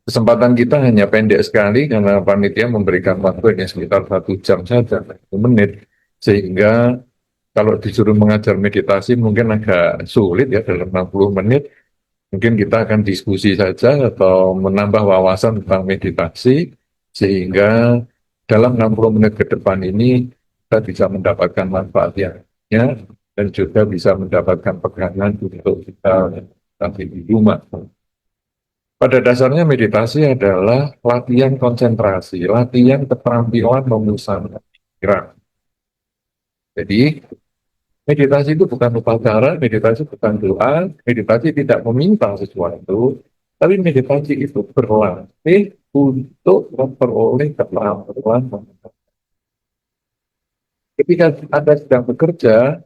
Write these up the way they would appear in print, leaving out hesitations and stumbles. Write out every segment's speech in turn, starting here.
Kesempatan kita hanya pendek sekali karena panitia memberikan waktu hanya sekitar 1 jam saja, 1 menit. Sehingga kalau disuruh mengajar meditasi mungkin agak sulit ya dalam 60 menit. Mungkin kita akan diskusi saja atau menambah wawasan tentang meditasi. Sehingga dalam 60 menit ke depan ini kita bisa mendapatkan manfaatnya dan juga bisa mendapatkan pegangan untuk kita nanti di rumah. Pada dasarnya meditasi adalah latihan konsentrasi, latihan keterampilan memusatkan pikiran. Jadi meditasi itu bukan upacara, meditasi bukan doa, meditasi tidak meminta sesuatu, tapi meditasi itu berlatih untuk memperoleh keterampilan. Ketika Anda sedang bekerja,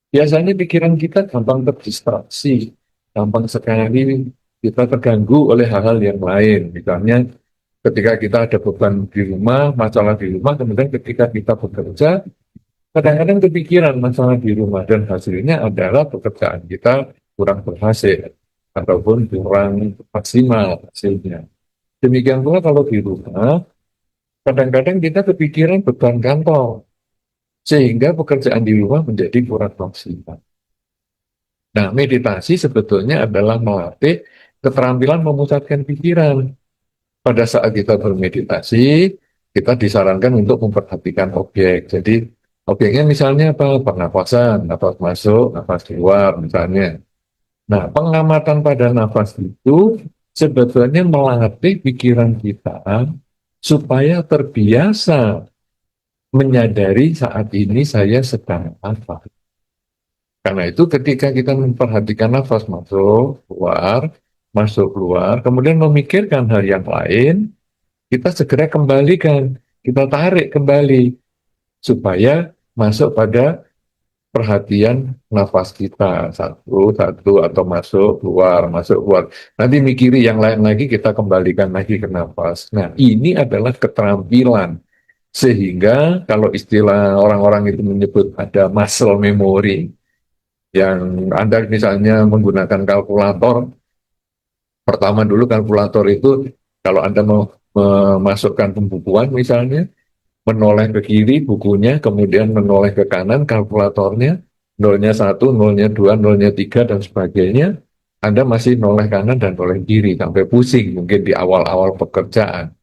biasanya pikiran kita gampang terdistraksi, gampang sekali kita terganggu oleh hal-hal yang lain. Misalnya ketika kita ada beban di rumah, masalah di rumah, kemudian ketika kita bekerja, kadang-kadang kepikiran masalah di rumah dan hasilnya adalah pekerjaan kita kurang berhasil ataupun kurang maksimal hasilnya. Demikian pula kalau di rumah, kadang-kadang kita kepikiran beban kantor, sehingga pekerjaan di rumah menjadi kurang maksimal. Nah, meditasi sebetulnya adalah melatih keterampilan memusatkan pikiran. Pada saat kita bermeditasi, kita disarankan untuk memperhatikan objek. Jadi, objeknya misalnya apa? Pernapasan, nafas masuk, nafas keluar misalnya. Nah, pengamatan pada nafas itu sebetulnya melatih pikiran kita supaya terbiasa menyadari saat ini saya sedang apa. Karena itu ketika kita memperhatikan nafas masuk keluar, kemudian memikirkan hal yang lain, kita segera kembalikan, kita tarik kembali supaya masuk pada perhatian nafas kita satu satu atau masuk keluar. Nanti mikiri yang lain lagi kita kembalikan lagi ke nafas. Nah, ini adalah keterampilan sehingga kalau istilah orang-orang itu menyebut ada muscle memory yang Anda misalnya menggunakan kalkulator. Pertama dulu kalkulator itu kalau Anda mau memasukkan pembukuan misalnya, menoleh ke kiri bukunya, kemudian menoleh ke kanan kalkulatornya, nolnya 1, nolnya 2, nolnya 3, dan sebagainya, Anda masih noleh kanan dan noleh kiri, sampai pusing mungkin di awal-awal pekerjaan.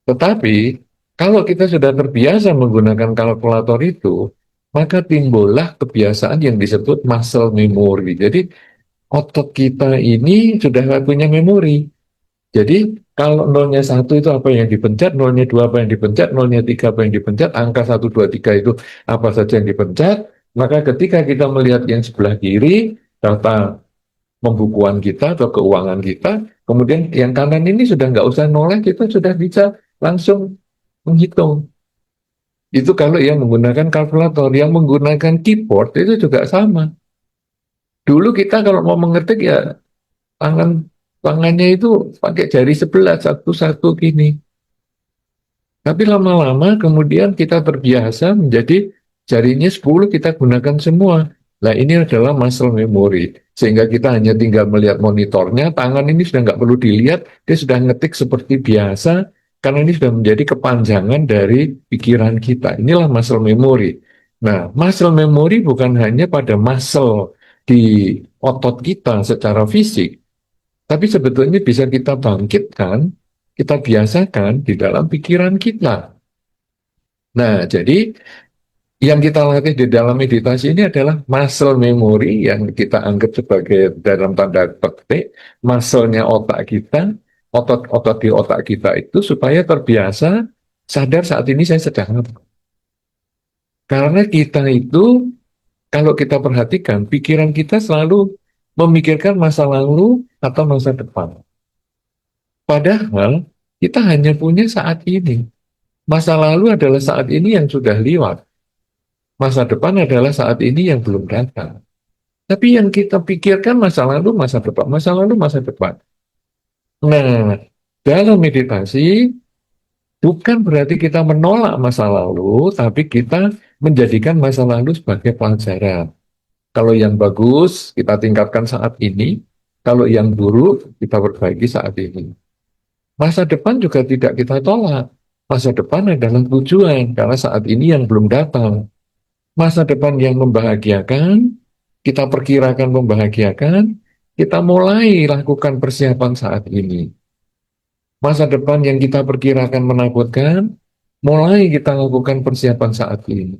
Tetapi, kalau kita sudah terbiasa menggunakan kalkulator itu, maka timbullah kebiasaan yang disebut muscle memory. Jadi, otot kita ini sudah punya memori. Jadi kalau nolnya 1 itu apa yang dipencet, nolnya 2 apa yang dipencet, nolnya 3 apa yang dipencet, angka 1, 2, 3 itu apa saja yang dipencet, maka ketika kita melihat yang sebelah kiri, data pembukuan kita atau keuangan kita, kemudian yang kanan ini sudah nggak usah noleh, kita sudah bisa langsung menghitung. Itu kalau yang menggunakan kalkulator, yang menggunakan keyboard itu juga sama. Dulu kita kalau mau mengetik ya tangannya itu pakai jari sebelah satu-satu gini. Tapi lama-lama kemudian kita terbiasa menjadi jarinya 10 kita gunakan semua. Nah, ini adalah muscle memory. Sehingga kita hanya tinggal melihat monitornya, tangan ini sudah nggak perlu dilihat, dia sudah ngetik seperti biasa, karena ini sudah menjadi kepanjangan dari pikiran kita. Inilah muscle memory. Nah, muscle memory bukan hanya pada muscle di otot kita secara fisik, tapi sebetulnya bisa kita bangkitkan, kita biasakan di dalam pikiran kita. Nah, jadi yang kita latih di dalam meditasi ini adalah muscle memory yang kita anggap sebagai dalam tanda petik muscle-nya otak kita, otot-otot di otak kita itu supaya terbiasa sadar saat ini saya sedang apa. Karena kita itu kalau kita perhatikan pikiran kita selalu memikirkan masa lalu atau masa depan. Padahal kita hanya punya saat ini. Masa lalu adalah saat ini yang sudah lewat. Masa depan adalah saat ini yang belum datang. Tapi yang kita pikirkan masa lalu, masa depan, masa lalu, masa depan. Nah, dalam meditasi bukan berarti kita menolak masa lalu, tapi kita menjadikan masa lalu sebagai pelajaran. Kalau yang bagus, kita tingkatkan saat ini. Kalau yang buruk, kita perbaiki saat ini. Masa depan juga tidak kita tolak. Masa depan adalah tujuan, karena saat ini yang belum datang. Masa depan yang membahagiakan, kita perkirakan membahagiakan, kita mulai lakukan persiapan saat ini. Masa depan yang kita perkirakan menakutkan, mulai kita lakukan persiapan saat ini.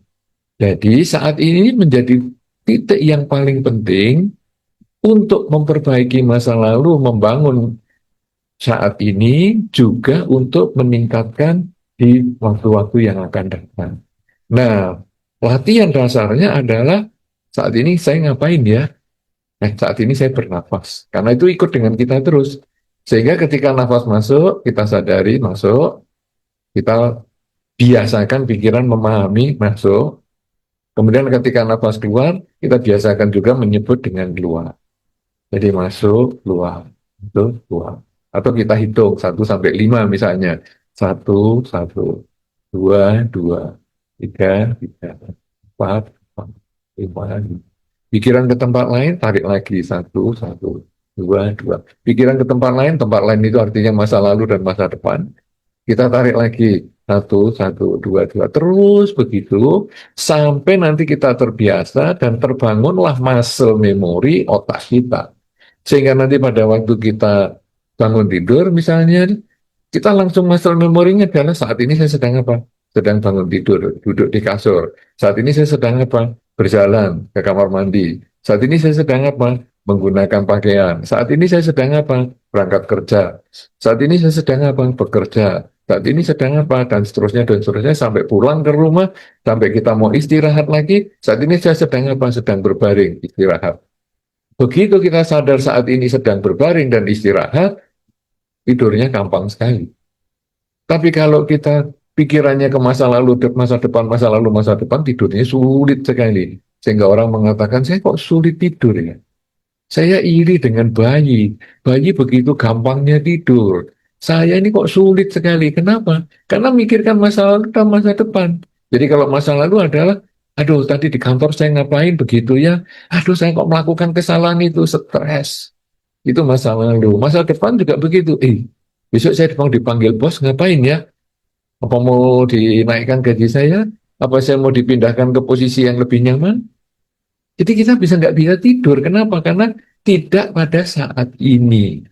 Jadi saat ini menjadi titik yang paling penting untuk memperbaiki masa lalu, membangun saat ini juga untuk meningkatkan di waktu-waktu yang akan datang. Nah, latihan dasarnya adalah saat ini saya ngapain ya? Saat ini saya bernafas. Karena itu ikut dengan kita terus. Sehingga ketika nafas masuk, kita sadari masuk, kita biasakan pikiran memahami masuk. Kemudian ketika nafas keluar, kita biasakan juga menyebut dengan keluar. Jadi masuk, keluar, masuk, keluar. Atau kita hitung 1 sampai 5 misalnya. 1, 1, 2, 2, 3, 3, 4, 4, 5. Pikiran ke tempat lain, tarik lagi. 1, 1, 2, 2. Pikiran ke tempat lain itu artinya masa lalu dan masa depan. Kita tarik lagi. 1, 1, 2, 2. Terus begitu, sampai nanti kita terbiasa dan terbangunlah muscle memori otak kita. Sehingga nanti pada waktu kita bangun tidur misalnya, kita langsung muscle memorinya adalah saat ini saya sedang apa? Sedang bangun tidur, duduk di kasur. Saat ini saya sedang apa? Berjalan ke kamar mandi. Saat ini saya sedang apa? Menggunakan pakaian. Saat ini saya sedang apa? Berangkat kerja. Saat ini saya sedang apa? Bekerja. Saat ini sedang apa? Dan seterusnya sampai pulang ke rumah, sampai kita mau istirahat lagi. Saat ini saya sedang apa? Sedang berbaring, istirahat. Begitu kita sadar saat ini sedang berbaring dan istirahat, tidurnya gampang sekali. Tapi kalau kita pikirannya ke masa lalu, masa depan, tidurnya sulit sekali. Sehingga orang mengatakan, saya kok sulit tidur ya? Saya iri dengan bayi. Bayi begitu gampangnya tidur. Saya ini kok sulit sekali. Kenapa? Karena mikirkan masa lalu dan masa depan. Jadi kalau masa lalu adalah, aduh tadi di kantor saya ngapain begitu ya? Aduh saya kok melakukan kesalahan itu, stres. Itu masa lalu. Masa depan juga begitu. Besok saya mau dipanggil bos, ngapain ya? Apa mau dinaikkan gaji saya? Apa saya mau dipindahkan ke posisi yang lebih nyaman? Jadi kita nggak bisa tidur. Kenapa? Karena tidak pada saat ini.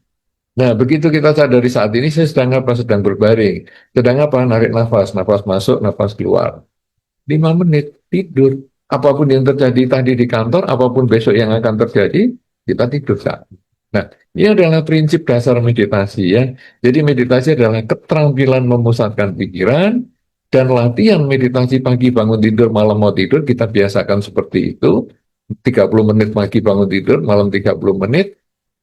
Nah, begitu kita sadari saat ini, saya sedang apa? Sedang berbaring. Sedang apa? Narik nafas. Nafas masuk, nafas keluar. 5 menit, tidur. Apapun yang terjadi tadi di kantor, apapun besok yang akan terjadi, kita tidur saat ini. Nah, ini adalah prinsip dasar meditasi ya. Jadi meditasi adalah keterampilan memusatkan pikiran, dan latihan meditasi pagi bangun tidur, malam mau tidur, kita biasakan seperti itu. 30 menit pagi bangun tidur, malam 30 menit,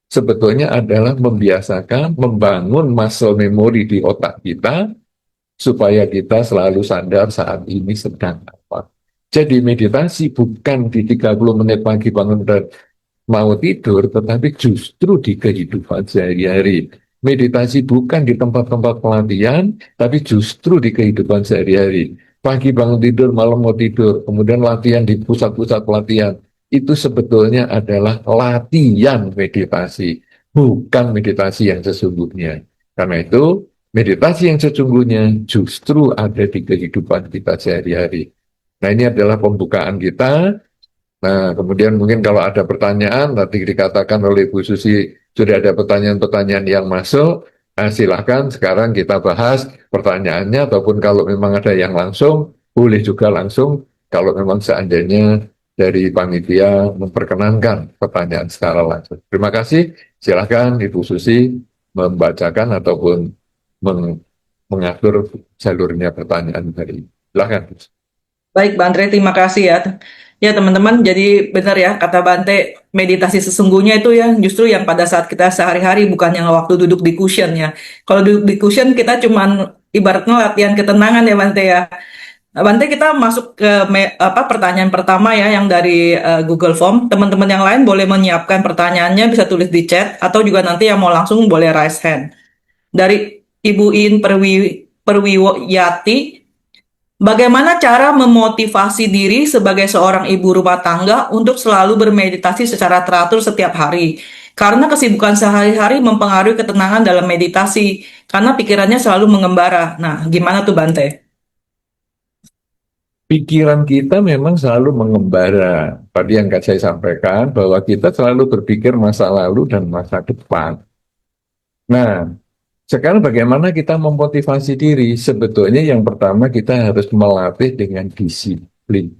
sebetulnya adalah membiasakan membangun muscle memory di otak kita, supaya kita selalu sadar saat ini sedang apa. Jadi meditasi bukan di 30 menit pagi bangun dan mau tidur, tetapi justru di kehidupan sehari-hari. Meditasi bukan di tempat-tempat pelatihan, tapi justru di kehidupan sehari-hari. Pagi bangun tidur, malam mau tidur, kemudian latihan di pusat-pusat pelatihan. Itu sebetulnya adalah latihan meditasi, bukan meditasi yang sesungguhnya. Karena itu, meditasi yang sesungguhnya justru ada di kehidupan kita sehari-hari. Nah, ini adalah pembukaan kita. Nah, kemudian mungkin kalau ada pertanyaan, nanti dikatakan oleh Bu Susi, sudah ada pertanyaan-pertanyaan yang masuk, silahkan sekarang kita bahas pertanyaannya, ataupun kalau memang ada yang langsung, boleh juga langsung, kalau memang seandainya dari panitia memperkenankan pertanyaan secara langsung. Terima kasih, silahkan Ibu Susi membacakan ataupun mengatur jalurnya pertanyaan dari. Silahkan. Baik, Bante, terima kasih ya. Ya, teman-teman, jadi benar ya, kata Bante, meditasi sesungguhnya itu ya justru yang pada saat kita sehari-hari, bukan yang waktu duduk di cushion ya. Kalau duduk di cushion, kita cuman ibaratnya latihan ketenangan ya, Bante ya. Nah, Bante, kita masuk ke pertanyaan pertama ya, yang dari Google Form. Teman-teman yang lain boleh menyiapkan pertanyaannya, bisa tulis di chat, atau juga nanti yang mau langsung boleh raise hand. Dari Ibu In Perwiwati, Bagaimana cara memotivasi diri sebagai seorang ibu rumah tangga untuk selalu bermeditasi secara teratur setiap hari? Karena kesibukan sehari-hari mempengaruhi ketenangan dalam meditasi, karena pikirannya selalu mengembara. Nah, gimana tuh Bante? Pikiran kita memang selalu mengembara. Tadi yang saya sampaikan bahwa kita selalu berpikir masa lalu dan masa depan. Nah, sekarang bagaimana kita memotivasi diri? Sebetulnya yang pertama kita harus melatih dengan disiplin.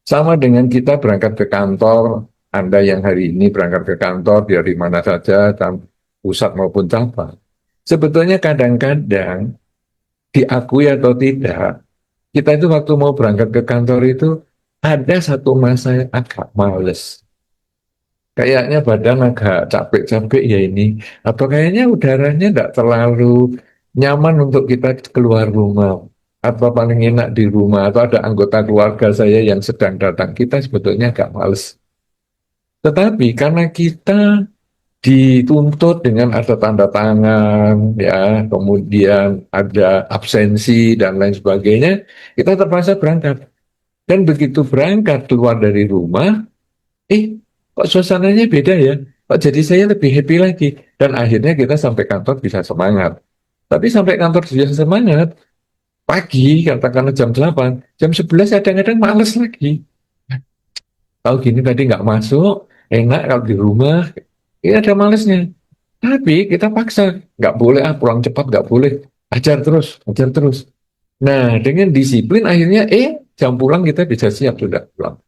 Sama dengan kita berangkat ke kantor, Anda yang hari ini berangkat ke kantor dari mana saja, pusat maupun cabang. Sebetulnya kadang-kadang diakui atau tidak, kita itu waktu mau berangkat ke kantor itu ada satu masa yang agak males. Kayaknya badan agak capek-capek ya ini. Atau kayaknya udaranya tidak terlalu nyaman untuk kita keluar rumah. Atau paling enak di rumah. Atau ada anggota keluarga saya yang sedang datang. Kita sebetulnya agak males. Tetapi karena kita dituntut dengan ada tanda tangan, ya, kemudian ada absensi dan lain sebagainya, kita terpaksa berangkat. Dan begitu berangkat keluar dari rumah, kok suasananya beda ya? Kok jadi saya lebih happy lagi? Dan akhirnya kita sampai kantor bisa semangat. Tapi sampai kantor bisa semangat, pagi, katakanlah jam 8, jam 11 kadang-kadang males lagi. Kalau gini tadi nggak masuk, enak kalau di rumah, ini ada malesnya. Tapi kita paksa, nggak boleh pulang cepat, nggak boleh. Ajar terus, ajar terus. Nah, dengan disiplin akhirnya, jam pulang kita bisa siap sudah pulang.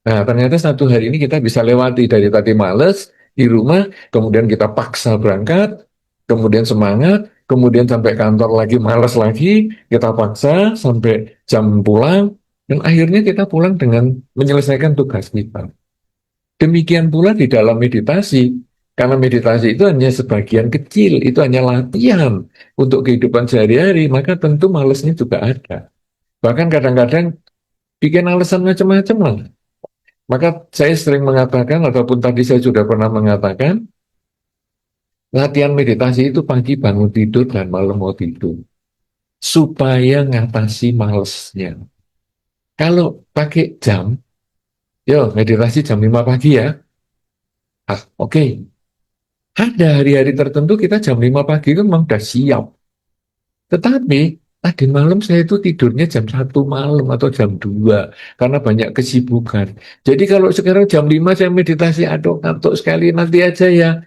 Nah, ternyata satu hari ini kita bisa lewati dari tadi males di rumah, kemudian kita paksa berangkat, kemudian semangat, kemudian sampai kantor lagi males lagi, kita paksa sampai jam pulang, dan akhirnya kita pulang dengan menyelesaikan tugas kita. Demikian pula di dalam meditasi, karena meditasi itu hanya sebagian kecil, itu hanya latihan untuk kehidupan sehari-hari, maka tentu malesnya juga ada. Bahkan kadang-kadang bikin alasan macam-macam lah. Maka saya sering mengatakan, ataupun tadi saya sudah pernah mengatakan, latihan meditasi itu pagi bangun tidur dan malam mau tidur. Supaya ngatasi malesnya. Kalau pakai jam, yo meditasi jam 5 pagi ya. Oke. Ada hari-hari tertentu kita jam 5 pagi itu memang sudah siap. Tetapi tadi malam saya itu tidurnya jam 1 malam atau jam 2 karena banyak kesibukan. Jadi kalau sekarang jam 5 saya meditasi, aduh ngantuk sekali, nanti aja ya.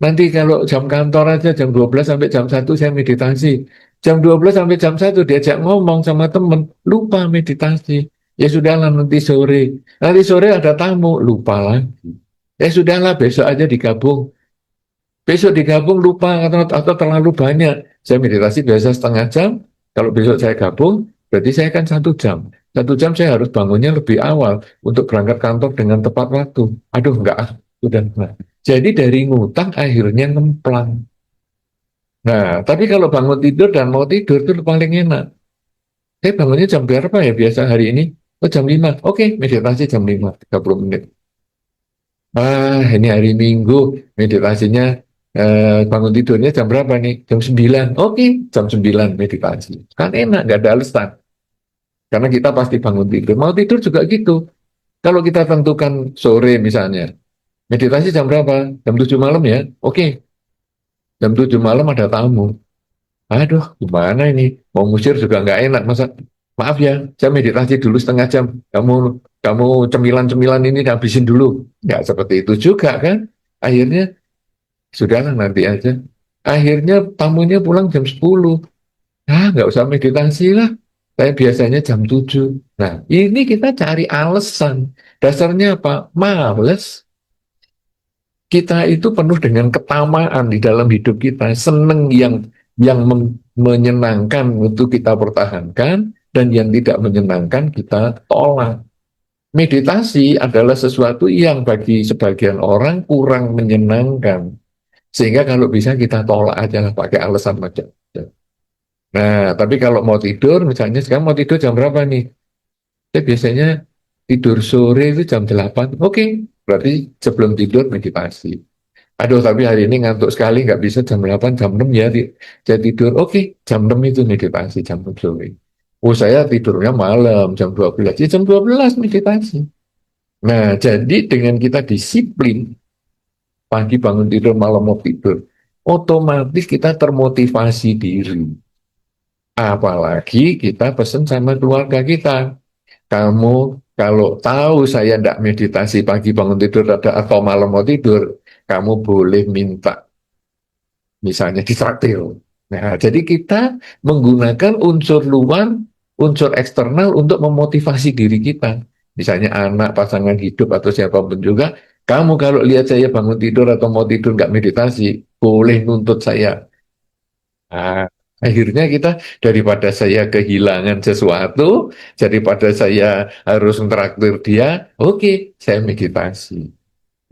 Nanti kalau jam kantor aja jam 12 sampai jam 1 saya meditasi. Jam 12 sampai jam 1 diajak ngomong sama temen, lupa meditasi. Ya sudahlah nanti sore. Nanti sore ada tamu, lupa lagi. Ya sudahlah besok aja digabung. Besok digabung lupa atau terlalu banyak. Saya meditasi biasa setengah jam. Kalau besok saya gabung, berarti saya kan 1 jam. 1 jam saya harus bangunnya lebih awal untuk berangkat kantor dengan tepat waktu. Aduh, enggak, sudah enggak. Jadi dari ngutang akhirnya ngemplang. Nah, tapi kalau bangun tidur dan mau tidur itu paling enak. Saya bangunnya jam berapa ya biasa hari ini? Oh, jam 5. Oke, meditasi jam 5, 30 menit. Ini hari Minggu, meditasinya bangun tidurnya jam berapa nih? Jam 9. Oke, jam 9 meditasi. Kan enak, nggak ada alasan. Karena kita pasti bangun tidur. Mau tidur juga gitu. Kalau kita tentukan sore misalnya, meditasi jam berapa? Jam 7 malam ya? Oke, jam 7 malam ada tamu. Aduh, gimana ini? Mau ngusir juga nggak enak. Masa, maaf ya, saya meditasi dulu setengah jam. Kamu cemilan-cemilan ini habisin dulu. Nggak seperti itu juga kan? Akhirnya sudahlah nanti aja. Akhirnya tamunya pulang jam 10. Nggak usah meditasi lah. Saya biasanya jam 7. Nah, ini kita cari alasan. Dasarnya apa? Males. Kita itu penuh dengan ketamaan di dalam hidup kita. Seneng yang menyenangkan untuk kita pertahankan, dan yang tidak menyenangkan kita tolak. Meditasi adalah sesuatu yang bagi sebagian orang kurang menyenangkan. Sehingga kalau bisa kita tolak aja lah pakai alasan macam. Nah, tapi kalau mau tidur, misalnya sekarang mau tidur jam berapa nih? Saya biasanya tidur sore itu jam 8. Oke, berarti sebelum tidur meditasi. Aduh, tapi hari ini ngantuk sekali, nggak bisa jam 8, jam 6 ya. Saya tidur, oke, jam 6 itu meditasi, jam 6 sore. Oh, saya tidurnya malam jam 12. Ya, jam 12 meditasi. Nah, jadi dengan kita disiplin, pagi bangun tidur, malam mau tidur, otomatis kita termotivasi diri. Apalagi kita pesen sama keluarga kita. Kamu kalau tahu saya tidak meditasi pagi bangun tidur atau malam mau tidur, kamu boleh minta misalnya ditraktir. Nah, jadi kita menggunakan unsur luar, unsur eksternal untuk memotivasi diri kita. Misalnya anak, pasangan hidup, atau siapapun juga, kamu kalau lihat saya bangun tidur atau mau tidur nggak meditasi, boleh nuntut saya. Nah, akhirnya kita daripada saya kehilangan sesuatu, daripada saya harus interaktif dia, oke, saya meditasi.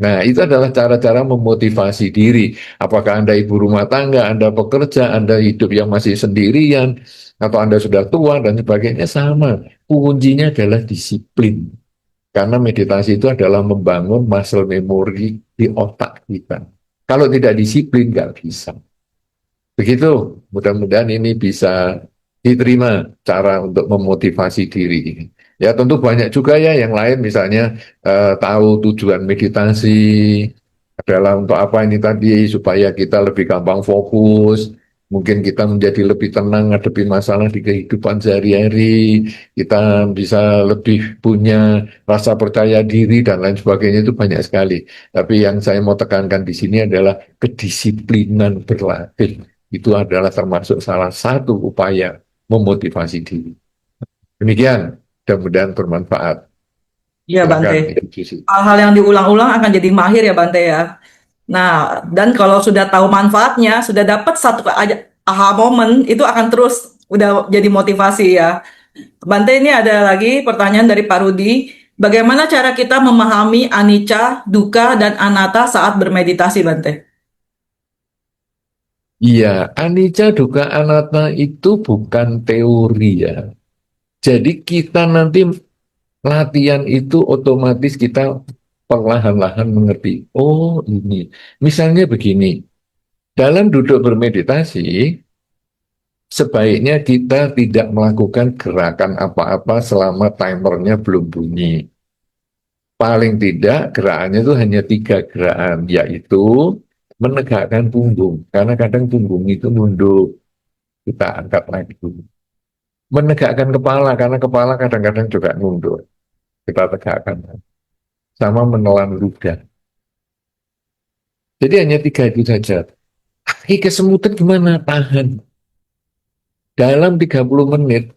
Nah, itu adalah cara-cara memotivasi diri. Apakah Anda ibu rumah tangga, Anda pekerja, Anda hidup yang masih sendirian, atau Anda sudah tua, dan sebagainya, sama. Kuncinya adalah disiplin. Karena meditasi itu adalah membangun muscle memory di otak kita. Kalau tidak disiplin, nggak bisa. Begitu, mudah-mudahan ini bisa diterima cara untuk memotivasi diri ini. Ya tentu banyak juga ya yang lain, misalnya tahu tujuan meditasi adalah untuk apa ini tadi, supaya kita lebih gampang fokus, mungkin kita menjadi lebih tenang ngadepi masalah di kehidupan sehari-hari, kita bisa lebih punya rasa percaya diri dan lain sebagainya, itu banyak sekali. Tapi yang saya mau tekankan di sini adalah kedisiplinan berlatih. Itu adalah termasuk salah satu upaya memotivasi diri. Demikian, mudah-mudahan bermanfaat. Iya, Bante. Silakan, Ibu Susi. Hal-hal yang diulang-ulang akan jadi mahir ya, Bante ya. Nah, dan kalau sudah tahu manfaatnya, sudah dapat satu aja aha moment, itu akan terus udah jadi motivasi ya. Bante, ini ada lagi pertanyaan dari Pak Rudi. Bagaimana cara kita memahami anicca, dukkha, dan anatta saat bermeditasi, Bante? Iya, anicca dukkha anatta itu bukan teori ya. Jadi kita nanti latihan itu otomatis kita perlahan-lahan mengerti. Oh ini, misalnya begini, dalam duduk bermeditasi, sebaiknya kita tidak melakukan gerakan apa-apa selama timernya belum bunyi. Paling tidak gerakannya itu hanya 3 gerakan, yaitu menegakkan punggung. Karena kadang punggung itu nunduk, kita angkat lagi. Menegakkan kepala, karena kepala kadang-kadang juga nunduk, kita tegakkan. Sama menelan ludah. Jadi hanya 3 itu saja. Kaki kesemutan gimana? Tahan. Dalam 30 menit,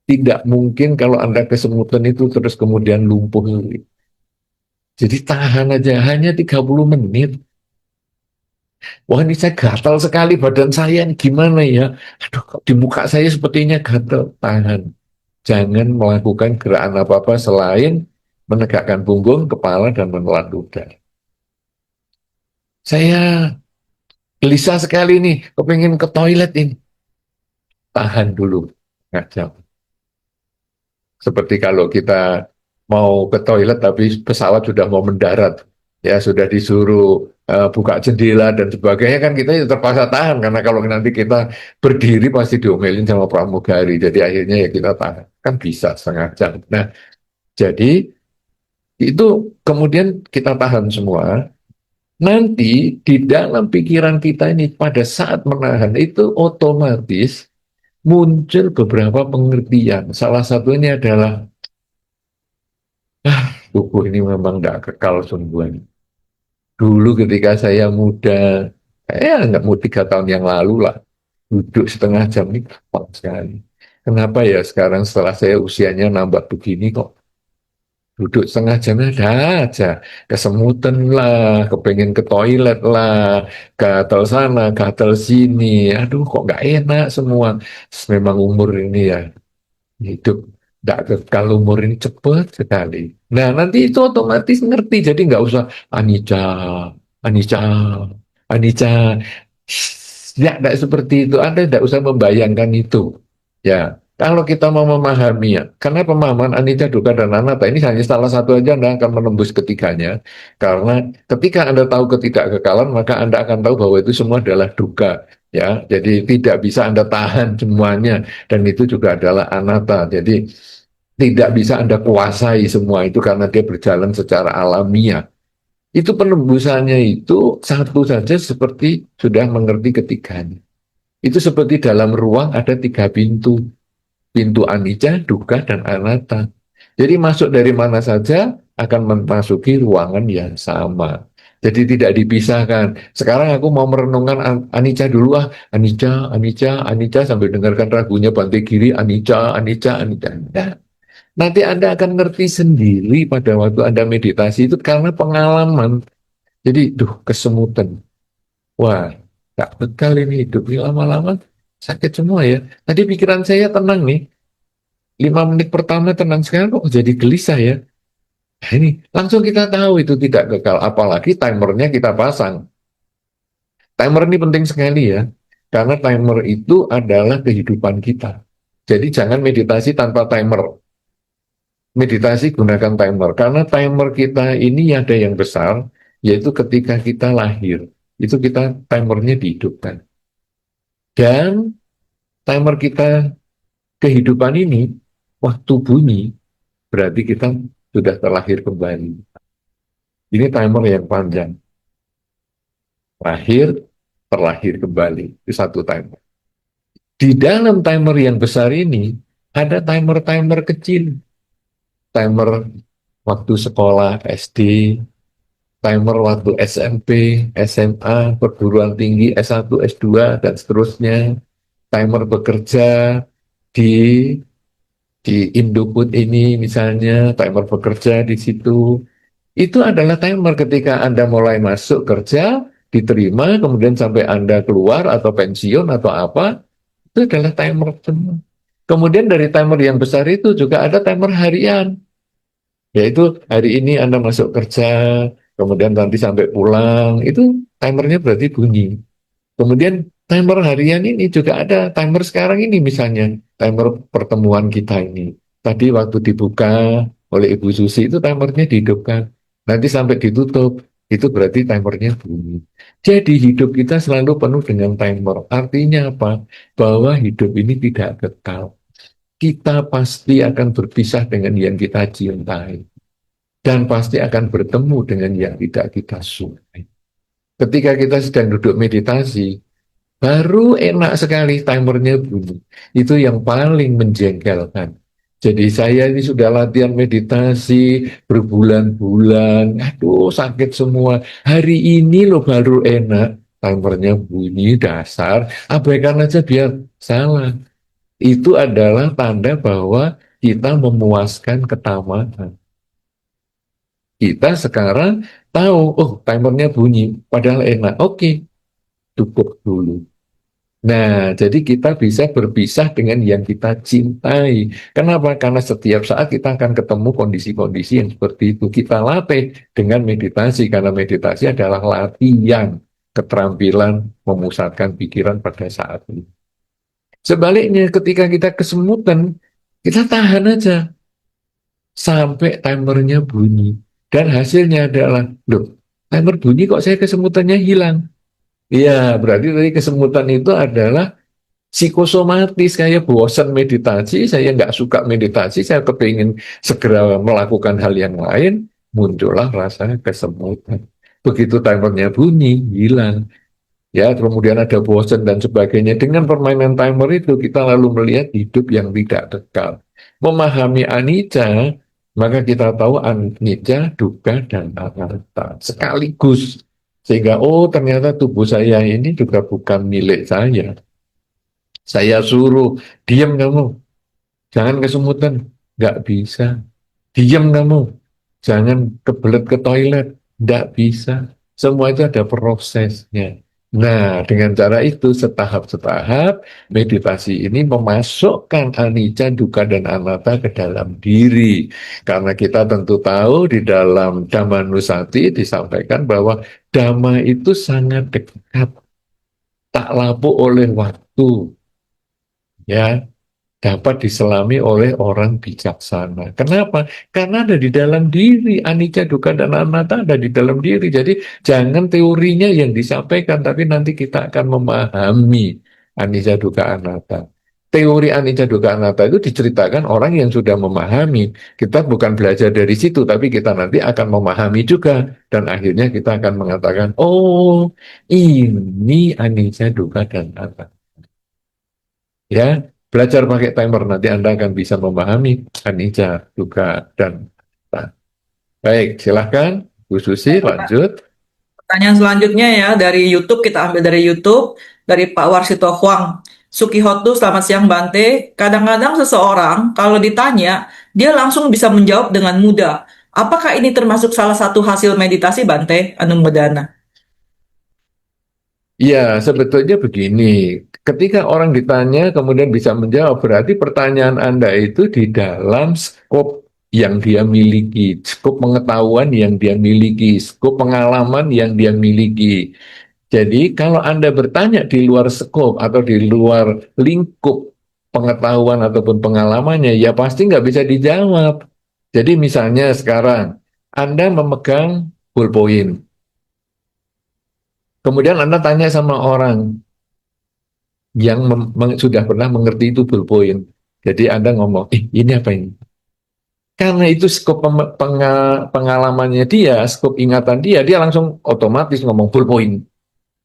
tidak mungkin kalau Anda kesemutan itu terus kemudian lumpuh. Jadi tahan aja, hanya 30 menit. Wah ini saya gatal sekali badan saya, ini gimana ya? Aduh, kok di muka saya sepertinya gatal. Tahan. Jangan melakukan gerakan apa-apa selain menegakkan punggung, kepala, dan menelan ludah. Saya gelisah sekali nih, kepingin ke toilet ini. Tahan dulu, nggak jam. Seperti kalau kita mau ke toilet tapi pesawat sudah mau mendarat, ya sudah disuruh buka jendela dan sebagainya, kan kita ya terpaksa tahan, karena kalau nanti kita berdiri pasti diomelin sama pramugari. Jadi akhirnya ya kita tahan, kan bisa setengah jam. Nah, jadi itu kemudian kita tahan semua. Nanti di dalam pikiran kita ini pada saat menahan itu otomatis muncul beberapa pengertian. Salah satunya adalah tubuh ini memang tidak kekal sungguhan. Dulu ketika saya muda, nggak mau 3 tahun yang lalu lah, duduk setengah jam ini gampang sekali. Kenapa ya sekarang setelah saya usianya nambah begini kok duduk setengah jam ada aja, kesemutan lah, kepengen ke toilet lah, gatal sana, gatal sini, aduh kok nggak enak semua. Memang umur ini ya, hidup tidak kekal, umur ini cepat sekali. Nah nanti itu otomatis ngerti, jadi nggak usah anicca, anicca, anicca. Ya, tidak seperti itu. Anda tidak usah membayangkan itu. Ya, Kalau kita mau memahami ya, karena pemahaman anicca, dukkha, dan anatta ini hanya salah satu aja, Anda akan menembus ketiganya. Karena ketika Anda tahu ketidakkekalan, maka Anda akan tahu bahwa itu semua adalah dukkha. Ya, jadi tidak bisa Anda tahan semuanya, dan itu juga adalah anatta. Jadi tidak bisa Anda kuasai semua itu karena dia berjalan secara alamiah. Itu penembusannya itu satu saja seperti sudah mengerti ketiganya. Itu seperti dalam ruang ada tiga pintu. Pintu anicca, dukkha, dan anatta. Jadi masuk dari mana saja akan memasuki ruangan yang sama. Jadi tidak dipisahkan. Sekarang aku mau merenungkan anicca dulu ah. Anicca, anicca, anicca sambil dengarkan ragunya Bante Giri, anicca, anicca, anicca. Nah, nanti Anda akan ngerti sendiri pada waktu Anda meditasi itu karena pengalaman. Jadi, kesemutan. Wah, gak bekal ini hidup ini lama-lama sakit semua ya. Tadi pikiran saya tenang nih. 5 menit pertama tenang, sekarang kok jadi gelisah ya. Nah, ini langsung kita tahu itu tidak kekal. Apalagi timernya kita pasang. Timer ini penting sekali ya. Karena timer itu adalah kehidupan kita. Jadi jangan meditasi tanpa timer. Meditasi gunakan timer. Karena timer kita ini ada yang besar, yaitu ketika kita lahir. Itu kita timernya dihidupkan. Dan timer kita kehidupan ini, waktu bunyi, berarti kita sudah terlahir kembali. Ini timer yang panjang. Lahir, terlahir kembali. Itu satu timer. Di dalam timer yang besar ini, ada timer-timer kecil. Timer waktu sekolah SD, timer waktu SMP, SMA, perguruan tinggi, S1, S2, dan seterusnya. Timer bekerja di Indofood ini misalnya, timer bekerja di situ. Itu adalah timer ketika Anda mulai masuk kerja, diterima, kemudian sampai Anda keluar atau pensiun atau apa, itu adalah timer semua. Kemudian dari timer yang besar itu juga ada timer harian, yaitu hari ini Anda masuk kerja, kemudian nanti sampai pulang, itu timernya berarti bunyi. Kemudian timer harian ini juga ada timer sekarang ini misalnya, timer pertemuan kita ini. Tadi waktu dibuka oleh Ibu Susi itu timernya dihidupkan. Nanti sampai ditutup, itu berarti timernya bunyi. Jadi hidup kita selalu penuh dengan timer. Artinya apa? Bahwa hidup ini tidak kekal. Kita pasti akan berpisah dengan yang kita cintai. Dan pasti akan bertemu dengan yang tidak kita sukai. Ketika kita sedang duduk meditasi, baru enak sekali timernya bunyi. Itu yang paling menjengkelkan. Jadi saya ini sudah latihan meditasi berbulan-bulan. Aduh sakit semua. Hari ini loh baru enak. Timernya bunyi dasar. Abaikan aja biar salah. Itu adalah tanda bahwa kita memuaskan ketamakan. Kita sekarang tahu, oh timernya bunyi. Padahal enak. Oke, cukup dulu. Nah, jadi kita bisa berpisah dengan yang kita cintai. Kenapa? Karena setiap saat kita akan ketemu kondisi-kondisi yang seperti itu. Kita latih dengan meditasi, karena meditasi adalah latihan keterampilan memusatkan pikiran pada saat ini. Sebaliknya, ketika kita kesemutan, kita tahan aja sampai timernya bunyi. Dan hasilnya adalah, loh, timer bunyi kok saya kesemutannya hilang. Iya, berarti tadi kesemutan itu adalah psikosomatis, kayak bosan meditasi, saya nggak suka meditasi, saya kepingin segera melakukan hal yang lain, muncullah rasa kesemutan. Begitu timernya bunyi, hilang. Ya, kemudian ada bosan dan sebagainya. Dengan permainan timer itu, kita lalu melihat hidup yang tidak kekal. Memahami anicca, maka kita tahu anicca, dukkha, dan anatta. Sekaligus. Sehingga, oh ternyata tubuh saya ini juga bukan milik saya. Saya suruh, diam kamu, jangan kesemutan. Nggak bisa. Diam kamu, jangan kebelet ke toilet. Nggak bisa. Semua itu ada prosesnya. Nah, dengan cara itu setahap-setahap meditasi ini memasukkan anicca, dukkha, dan anatta ke dalam diri. Karena kita tentu tahu di dalam Dhammanussati disampaikan bahwa Dhamma itu sangat dekat, tak lapuk oleh waktu. Ya, dapat diselami oleh orang bijaksana. Kenapa? Karena ada di dalam diri, anicca, dukkha, dan anatta ada di dalam diri. Jadi jangan teorinya yang disampaikan, tapi nanti kita akan memahami anicca, dukkha, anatta. Teori anicca, dukkha, anatta itu diceritakan orang yang sudah memahami. Kita bukan belajar dari situ, tapi kita nanti akan memahami juga. Dan akhirnya kita akan mengatakan, oh ini anicca, dukkha, dan anatta. Ya, belajar pakai timer nanti Anda akan bisa memahami anicca, dukkha, dan anatta. Baik, silahkan Bu Susi lanjut. Pertanyaan selanjutnya ya dari YouTube, kita ambil dari YouTube, dari Pak Warsito Huang. Sukihotu, selamat siang Bante. Kadang-kadang seseorang kalau ditanya, dia langsung bisa menjawab dengan mudah. Apakah ini termasuk salah satu hasil meditasi Bante? Anumodana. Ya, sebetulnya begini. Ketika orang ditanya kemudian bisa menjawab, berarti pertanyaan Anda itu di dalam skop yang dia miliki, skop pengetahuan yang dia miliki, skop pengalaman yang dia miliki. Jadi kalau Anda bertanya di luar skop atau di luar lingkup pengetahuan ataupun pengalamannya, ya pasti nggak bisa dijawab. Jadi misalnya sekarang Anda memegang ballpoint, kemudian Anda tanya sama orang yang sudah pernah mengerti itu ballpoint. Jadi Anda ngomong, ini apa ini? Karena itu skop pengalamannya dia, skop ingatan dia, dia langsung otomatis ngomong ballpoint.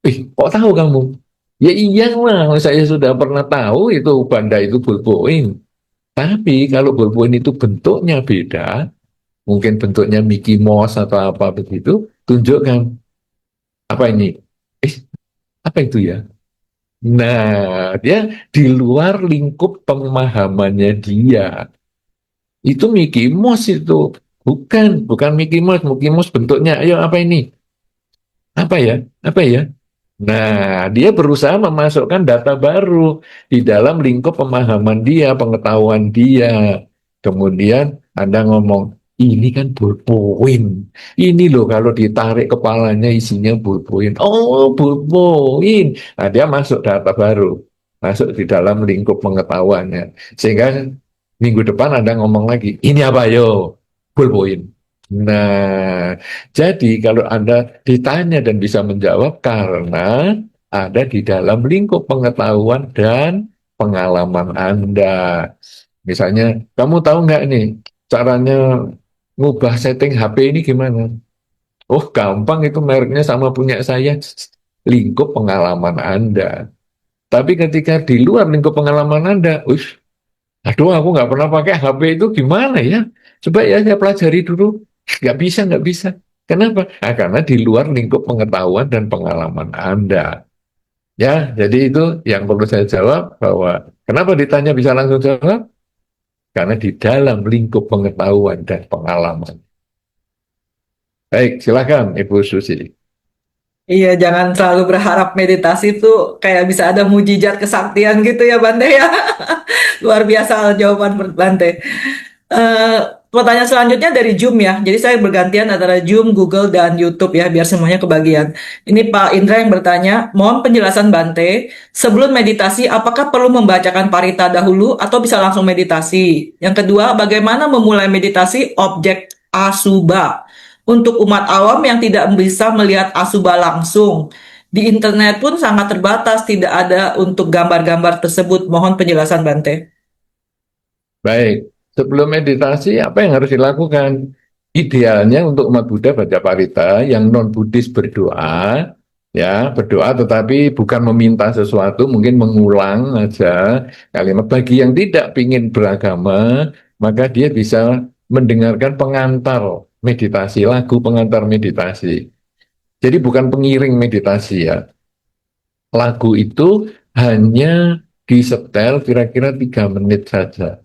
Kok tahu kamu? Ya iyalah, saya sudah pernah tahu itu banda itu ballpoint. Tapi kalau ballpoint itu bentuknya beda, mungkin bentuknya Mickey Mouse atau apa begitu, tunjukkan apa ini? Eh, apa itu ya? Nah, dia di luar lingkup pemahamannya dia. Itu Mickey Mouse itu. Bukan Mickey Mouse. Mickey Mouse bentuknya, ayo apa ini? Apa ya? Apa ya? Nah, dia berusaha memasukkan data baru di dalam lingkup pemahaman dia, pengetahuan dia. Kemudian Anda ngomong, ini kan ballpoint. Ini loh kalau ditarik kepalanya isinya ballpoint. Oh, ballpoint. Nah, dia masuk data baru. Masuk di dalam lingkup pengetahuannya. Sehingga minggu depan Anda ngomong lagi, ini apa yo? Ballpoint. Nah, jadi kalau Anda ditanya dan bisa menjawab karena ada di dalam lingkup pengetahuan dan pengalaman Anda. Misalnya, kamu tahu nggak nih caranya ngubah setting HP ini gimana? Oh, gampang itu mereknya sama punya saya. Lingkup pengalaman Anda. Tapi ketika di luar lingkup pengalaman Anda, aduh aku nggak pernah pakai HP itu gimana ya? Coba ya saya pelajari dulu. Nggak bisa, nggak bisa. Kenapa? Nah, karena di luar lingkup pengetahuan dan pengalaman Anda. Ya, jadi itu yang perlu saya jawab bahwa kenapa ditanya bisa langsung jawab? Karena di dalam lingkup pengetahuan dan pengalaman. Baik, silakan Ibu Susi. Iya, jangan selalu berharap meditasi itu kayak bisa ada mujizat kesaktian gitu ya Bante ya. Luar biasa jawaban Bante. Eh, Pertanyaan selanjutnya dari Zoom ya. Jadi saya bergantian antara Zoom, Google, dan YouTube ya, biar semuanya kebagian. Ini Pak Indra yang bertanya, mohon penjelasan Bante, sebelum meditasi apakah perlu membacakan parita dahulu atau bisa langsung meditasi? Yang kedua, bagaimana memulai meditasi objek Asubha? Untuk umat awam yang tidak bisa melihat Asubha langsung, di internet pun sangat terbatas, tidak ada untuk gambar-gambar tersebut. Mohon penjelasan Bante. Baik, sebelum meditasi apa yang harus dilakukan? Idealnya untuk umat Buddha baca parita, yang non-Buddhis berdoa, ya berdoa tetapi bukan meminta sesuatu, mungkin mengulang aja kalimat. Bagi yang tidak ingin beragama, maka dia bisa mendengarkan pengantar meditasi, lagu pengantar meditasi. Jadi bukan pengiring meditasi ya. Lagu itu hanya disetel kira-kira 3 menit saja.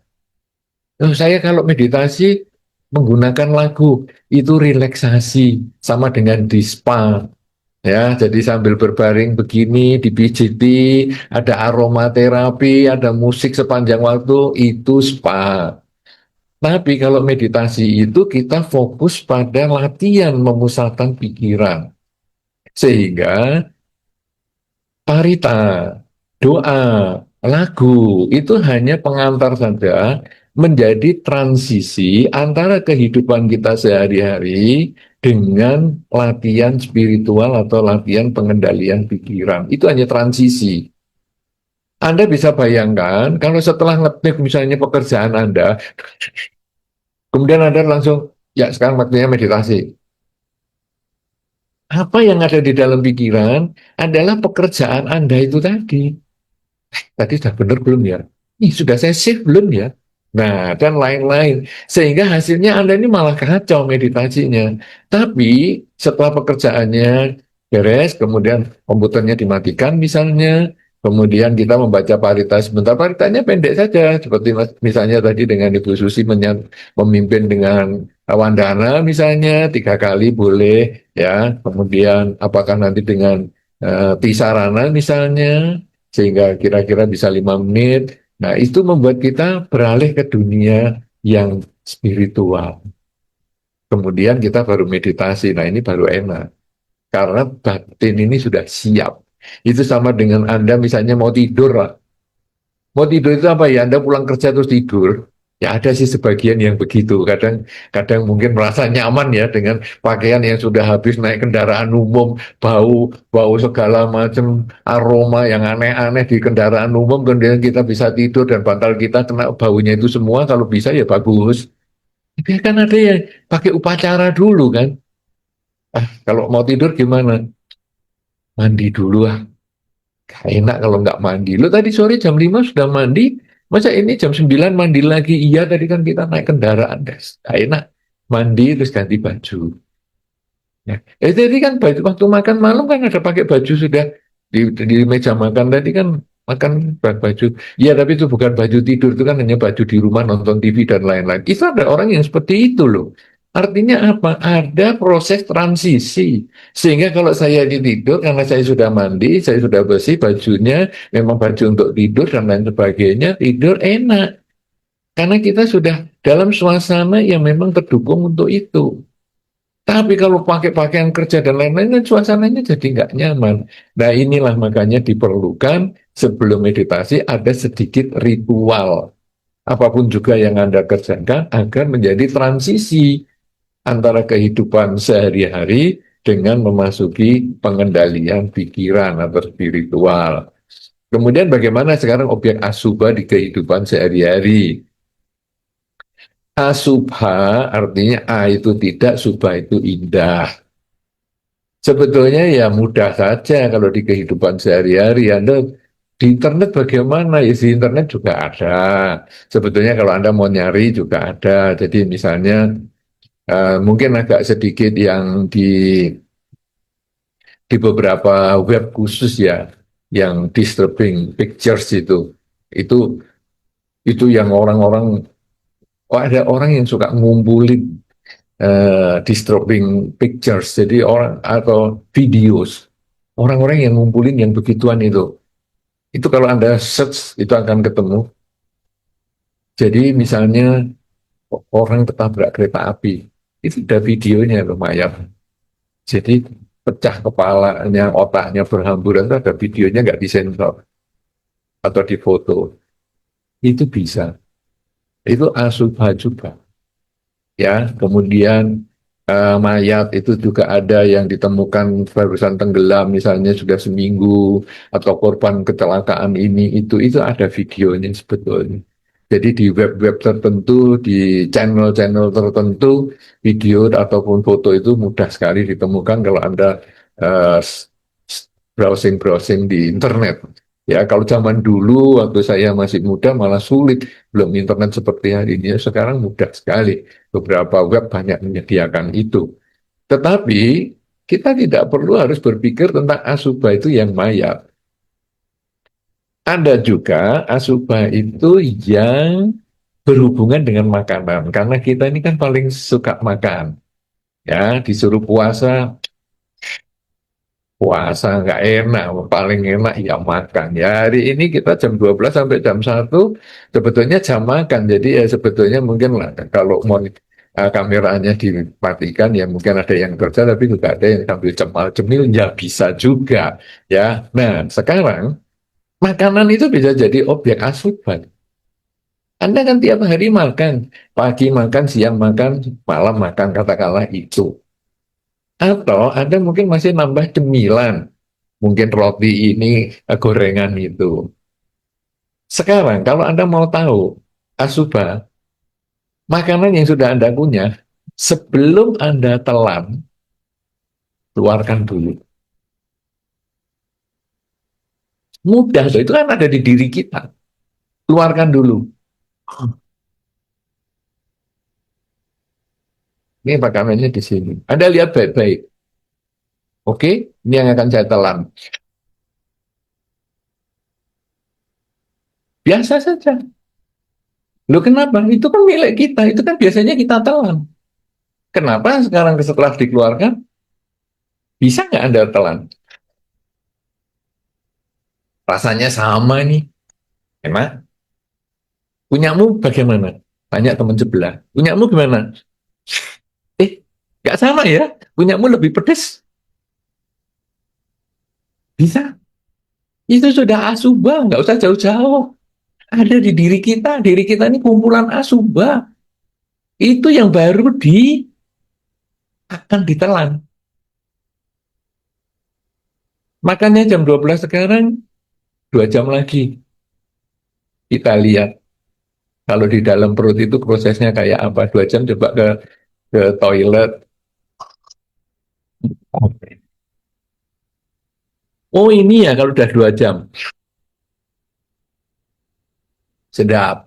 Saya kalau meditasi menggunakan lagu itu relaksasi sama dengan di spa ya. Jadi sambil berbaring begini dipijiti, ada aromaterapi, ada musik sepanjang waktu itu spa. Tapi kalau meditasi itu kita fokus pada latihan memusatkan pikiran sehingga parita, doa, Lagu itu hanya pengantar saja, menjadi transisi antara kehidupan kita sehari-hari dengan latihan spiritual atau latihan pengendalian pikiran. Itu hanya transisi. Anda bisa bayangkan kalau setelah ngetik misalnya pekerjaan Anda, kemudian Anda langsung, ya sekarang waktunya meditasi. Apa yang ada di dalam pikiran adalah pekerjaan Anda itu tadi. Tadi sudah benar belum ya? Ih, sudah saya save belum ya? Nah, dan lain-lain. Sehingga hasilnya Anda ini malah kacau meditasinya. Tapi setelah pekerjaannya beres, kemudian komputernya dimatikan misalnya, kemudian kita membaca parita sebentar, paritanya pendek saja. Seperti misalnya tadi dengan Ibu Susi memimpin dengan Wandana misalnya, 3 kali boleh ya. Kemudian apakah nanti dengan Tisarana misalnya, sehingga kira-kira bisa 5 menit. Nah, itu membuat kita beralih ke dunia yang spiritual. Kemudian kita baru meditasi. Nah, ini baru enak. Karena batin ini sudah siap. Itu sama dengan Anda misalnya mau tidur lah. Mau tidur itu apa ya? Anda pulang kerja terus tidur. Ya ada sih sebagian yang begitu. Kadang mungkin merasa nyaman ya dengan pakaian yang sudah habis naik kendaraan umum, bau segala macam aroma yang aneh-aneh di kendaraan umum, kemudian kita bisa tidur dan bantal kita kena baunya itu semua. Kalau bisa ya bagus. Tapi kan ada yang pakai upacara dulu kan. Kalau mau tidur gimana? Mandi dulu ah. Gak enak kalau nggak mandi. Lo tadi sore jam 5 sudah mandi, masa ini jam 9 mandi lagi? Iya, tadi kan kita naik kendaraan, guys. Gak enak. Mandi terus ganti baju. Ya. Jadi kan baju, waktu makan malam kan ada pakai baju sudah di meja makan tadi kan makan baju. Iya, tapi itu bukan baju tidur, itu kan hanya baju di rumah nonton TV dan lain-lain. Itu ada orang yang seperti itu loh. Artinya apa? Ada proses transisi. Sehingga kalau saya di tidur, karena saya sudah mandi, saya sudah bersih bajunya, memang baju untuk tidur dan lain sebagainya, tidur enak. Karena kita sudah dalam suasana yang memang terdukung untuk itu. Tapi kalau pakai pakaian kerja dan lain-lain, kan suasananya jadi nggak nyaman. Nah inilah makanya diperlukan sebelum meditasi ada sedikit ritual. Apapun juga yang Anda kerjakan agar menjadi transisi antara kehidupan sehari-hari dengan memasuki pengendalian pikiran atau spiritual. Kemudian bagaimana sekarang objek asubha di kehidupan sehari-hari? Asubha artinya A itu tidak, subha itu indah. Sebetulnya ya mudah saja kalau di kehidupan sehari-hari. Anda di internet bagaimana? Ya di internet juga ada. Sebetulnya kalau Anda mau nyari juga ada. Jadi misalnya mungkin agak sedikit yang di beberapa web khusus ya, yang disturbing pictures itu itu yang orang-orang, oh ada orang yang suka ngumpulin disturbing pictures, jadi orang atau videos, orang-orang yang ngumpulin yang begituan itu kalau Anda search itu akan ketemu. Jadi misalnya orang ketabrak kereta api, itu ada videonya lumayan. Jadi pecah kepalanya, otaknya berhamburan, itu ada videonya nggak disensor atau difoto. Itu bisa. Itu asubha juga. Ya, kemudian mayat itu juga ada yang ditemukan barusan tenggelam, misalnya sudah seminggu, atau korban kecelakaan ini itu ada videonya sebetulnya. Jadi di web-web tertentu, di channel-channel tertentu, video ataupun foto itu mudah sekali ditemukan kalau Anda eh, browsing-browsing di internet. Ya, kalau zaman dulu waktu saya masih muda malah sulit, belum internet seperti hari ini. Sekarang mudah sekali. Beberapa web banyak menyediakan itu. Tetapi kita tidak perlu harus berpikir tentang asubha itu yang mayat. Ada juga asubha itu yang berhubungan dengan makanan. Karena kita ini kan paling suka makan. Ya, disuruh puasa, puasa nggak enak, paling enak ya makan. Ya hari ini kita jam 12 sampai jam 1 sebetulnya jam makan. Jadi ya sebetulnya mungkin lah kalau mau kameranya dimatikan ya mungkin ada yang kerja tapi juga ada yang sambil cemal cemil ya bisa juga ya. Nah sekarang Makanan itu bisa jadi objek asupan. Anda kan tiap hari makan, pagi makan, siang makan, malam makan, katakanlah itu. Atau Anda mungkin masih nambah cemilan, mungkin roti ini, gorengan itu. Sekarang kalau Anda mau tahu asupa, makanan yang sudah Anda punya, sebelum Anda telan, keluarkan dulu. Mudah, itu kan ada di diri kita. Keluarkan dulu. Ini makanannya di sini. Anda lihat baik-baik. Oke, ini yang akan saya telan. Biasa saja. Loh kenapa? Itu kan milik kita. Itu kan biasanya kita telan. Kenapa sekarang setelah dikeluarkan, bisa nggak Anda telan? Rasanya sama nih. Enak. Punyamu bagaimana? Tanya teman sebelah. Punyamu gimana? Nggak sama ya? Punyamu lebih pedes. Bisa. Itu sudah asubah, nggak usah jauh-jauh. Ada di diri kita. Diri kita ini kumpulan asubah. Itu yang baru akan ditelan. Makannya jam 12 sekarang, 2 jam lagi. Kita lihat. Kalau di dalam perut itu prosesnya kayak apa. 2 jam coba ke toilet. Oh ini ya kalau udah 2 jam. Sedap.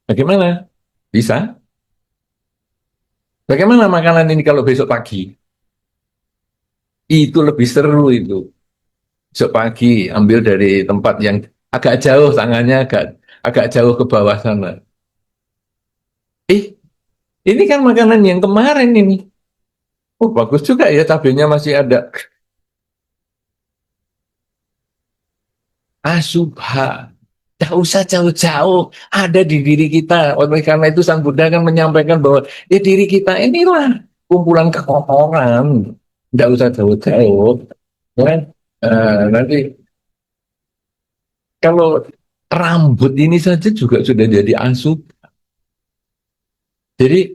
Bagaimana? Bisa? Bagaimana makanan ini kalau besok pagi? Itu lebih seru itu. Besok pagi ambil dari tempat yang agak jauh, tangannya agak jauh ke bawah sana. Ini kan makanan yang kemarin ini. Oh bagus juga ya, cabenya masih ada. Asubha. Tak usah jauh-jauh, ada di diri kita. Oleh karena itu Sang Buddha kan menyampaikan bahwa ya diri kita inilah kumpulan kekotoran. Tidak usah jauh-jauh. Ya. Nanti kalau rambut ini saja juga sudah jadi asup. Jadi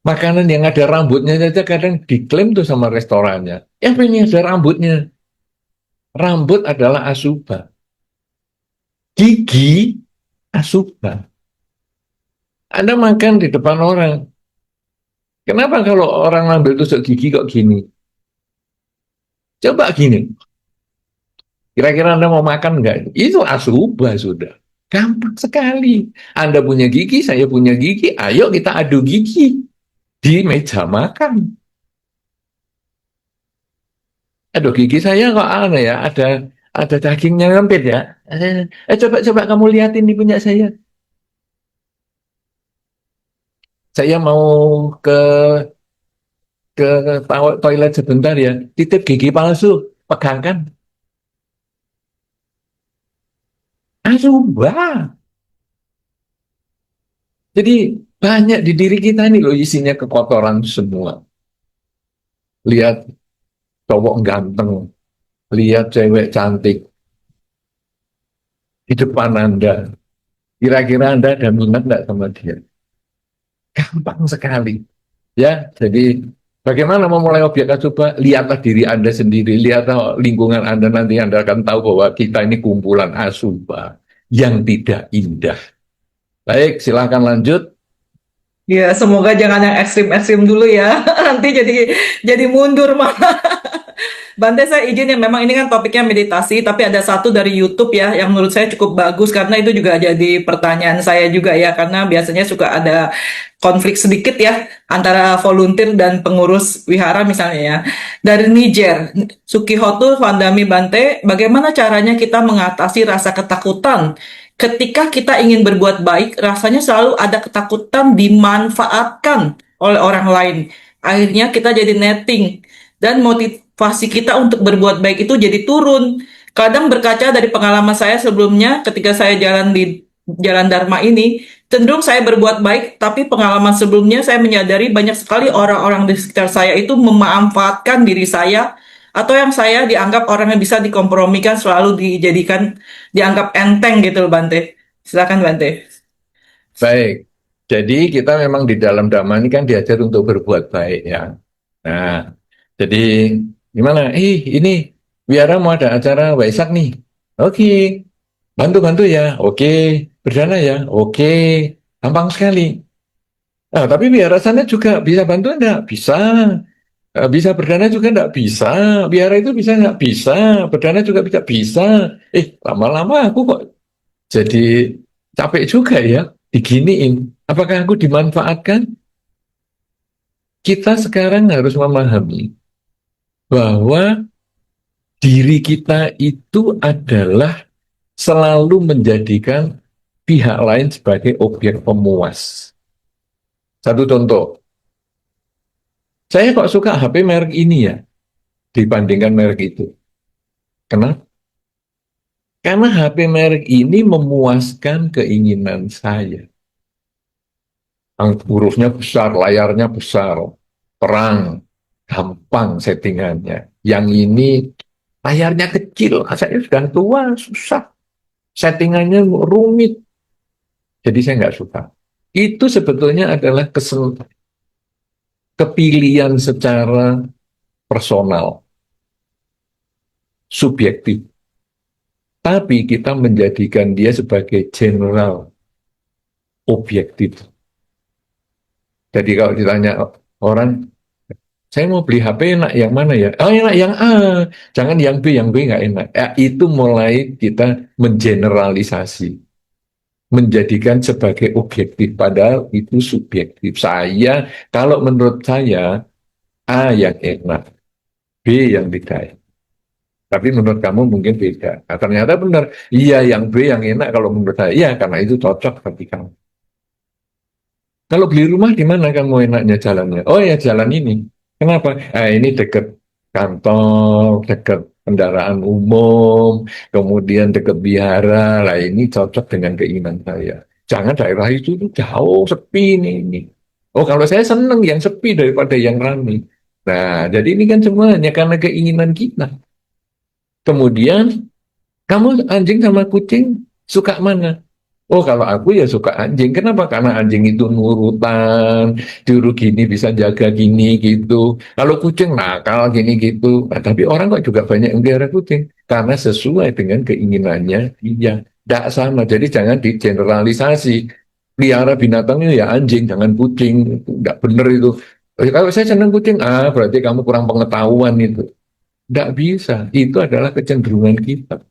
makanan yang ada rambutnya saja kadang diklaim tuh sama restorannya. Ya ini ada rambutnya. Rambut adalah asuba. Gigi asuba. Anda makan di depan orang. Kenapa kalau orang ngambil tusuk gigi kok gini? Coba gini. Kira-kira Anda mau makan nggak? Itu asuba sudah. Gampang sekali. Anda punya gigi, saya punya gigi. Ayo kita adu gigi di meja makan. Aduh gigi saya kok aneh ya, ada dagingnya ngempit ya. Coba kamu lihatin di punya saya. Saya mau ke ke toilet sebentar ya. Titip gigi palsu, pegangkan. Coba. Jadi banyak di diri kita ini loh isinya kekotoran semua. Lihat cowok ganteng, lihat cewek cantik di depan Anda. Kira-kira Anda ada minat nggak sama dia? Gampang sekali. Ya, jadi bagaimana memulai objek coba? Lihatlah diri Anda sendiri, lihatlah lingkungan Anda, nanti Anda akan tahu bahwa kita ini kumpulan asuba yang tidak indah. Baik, silahkan lanjut. Ya, semoga jangan yang ekstrim-ekstrim dulu ya. Nanti jadi mundur malah. Bante, saya izin ya, memang ini kan topiknya meditasi, tapi ada satu dari YouTube ya yang menurut saya cukup bagus karena itu juga jadi pertanyaan saya juga ya, karena biasanya suka ada konflik sedikit ya antara volunteer dan pengurus wihara misalnya ya. Dari Niger, Sukihotu Vandami Bante, bagaimana caranya kita mengatasi rasa ketakutan ketika kita ingin berbuat baik, rasanya selalu ada ketakutan dimanfaatkan oleh orang lain. Akhirnya kita jadi netting dan motivasi kita untuk berbuat baik itu jadi turun. Kadang berkaca dari pengalaman saya sebelumnya ketika saya jalan di jalan Dharma ini, cenderung saya berbuat baik, tapi pengalaman sebelumnya saya menyadari banyak sekali orang-orang di sekitar saya itu memanfaatkan diri saya Atau yang saya dianggap orang yang bisa dikompromikan, selalu dianggap enteng gitu loh, Bante. Silakan, Bante. Baik. Jadi kita memang di dalam Dhamma ini kan diajar untuk berbuat baik ya. Nah, jadi gimana? Ini biara mau ada acara Waisak nih. Oke, bantu-bantu ya. Oke, berdana ya. Oke, gampang sekali. Nah, tapi biara sana juga bisa bantu enggak? Bisa. Bisa berdana juga enggak? Bisa. Biara itu bisa enggak? Bisa. Berdana juga bisa. Bisa. Lama-lama aku kok jadi capek juga ya diginiin. Apakah aku dimanfaatkan? Kita sekarang harus memahami bahwa diri kita itu adalah selalu menjadikan pihak lain sebagai objek pemuas. Satu contoh, saya kok suka HP merek ini ya dibandingkan merek itu. Kenapa? Karena HP merek ini memuaskan keinginan saya. Hurufnya besar, layarnya besar, terang, gampang settingannya. Yang ini layarnya kecil, saya sudah tua, susah. Settingannya rumit, jadi saya nggak suka. Itu sebetulnya adalah kepilihan secara personal, subjektif. Tapi kita menjadikan dia sebagai general, objektif. Jadi kalau ditanya orang, saya mau beli HP enak yang mana ya? Oh enak yang A, jangan yang B nggak enak. Itu mulai kita mengeneralisasi, menjadikan sebagai objektif, padahal itu subjektif. Kalau menurut saya, A yang enak, B yang tidak enak. Tapi menurut kamu mungkin beda. Nah, ternyata benar, iya yang B yang enak kalau menurut saya, iya karena itu cocok bagi kamu. Kalau beli rumah di mana kamu enaknya jalannya? Oh ya jalan ini. Kenapa? Ini dekat kantor, dekat kendaraan umum, kemudian dekat biara. Lah ini cocok dengan keinginan saya. Jangan daerah itu tuh jauh, sepi ini. Oh kalau saya seneng yang sepi daripada yang ramai. Nah jadi ini kan semuanya karena keinginan kita. Kemudian kamu anjing sama kucing suka mana? Oh kalau aku ya suka anjing. Kenapa? Karena anjing itu nurutan, juru gini bisa jaga gini gitu. Kalau kucing nakal gini gitu. Nah, tapi orang kok juga banyak yang pelihara kucing karena sesuai dengan keinginannya dia. Tidak sama. Jadi jangan digeneralisasi. Pelihara binatangnya ya anjing, jangan kucing. Tidak benar itu. Kalau saya senang kucing, berarti kamu kurang pengetahuan itu. Tidak bisa. Itu adalah kecenderungan kita.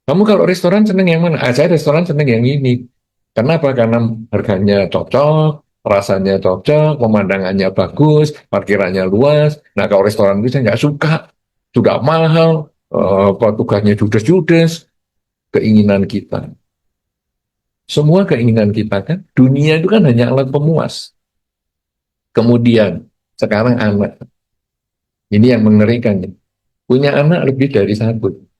Kamu kalau restoran seneng yang mana? Saya restoran seneng yang ini. Kenapa? Karena harganya cocok, rasanya cocok, pemandangannya bagus, parkirannya luas. Nah kalau restoran itu saya nggak suka, sudah mahal, petugasnya judes-judes, keinginan kita. Semua keinginan kita kan, dunia itu kan hanya alat pemuas. Kemudian, sekarang anak. Ini yang mengerikan. Punya anak lebih dari satu.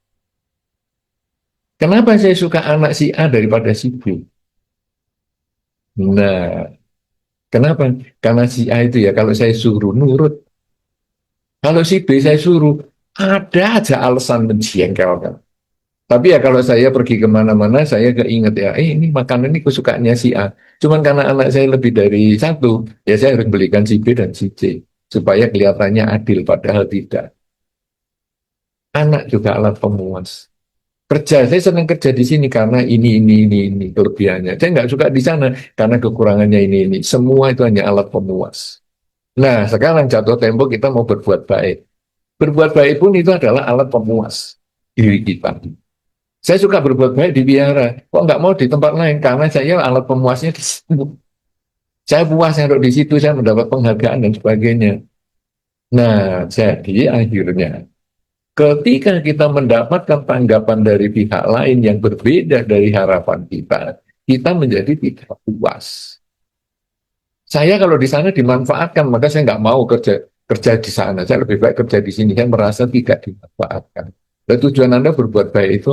Kenapa saya suka anak si A daripada si B? Nah, kenapa? Karena si A itu ya kalau saya suruh nurut. Kalau si B saya suruh, ada aja alasan menjengkelkan. Tapi ya kalau saya pergi kemana-mana, saya keinget ya, ini makanan ini kesukaannya si A. Cuman karena anak saya lebih dari satu, ya saya harus belikan si B dan si C. Supaya kelihatannya adil, padahal tidak. Anak juga alat pemuas. Kerja, saya senang kerja di sini karena ini kelebihannya. Saya nggak suka di sana karena kekurangannya ini. Semua itu hanya alat pemuas. Nah, sekarang jatuh tempo kita mau berbuat baik. Berbuat baik pun itu adalah alat pemuas diri kita. Saya suka berbuat baik di biara. Kok nggak mau di tempat lain? Karena saya alat pemuasnya di situ. Saya puas kalau di situ, saya mendapat penghargaan dan sebagainya. Nah, jadi akhirnya ketika kita mendapatkan tanggapan dari pihak lain yang berbeda dari harapan kita menjadi tidak puas. Saya kalau di sana dimanfaatkan, maka saya nggak mau kerja di sana. Saya lebih baik kerja di sini. Saya merasa tidak dimanfaatkan. Dan tujuan Anda berbuat baik itu,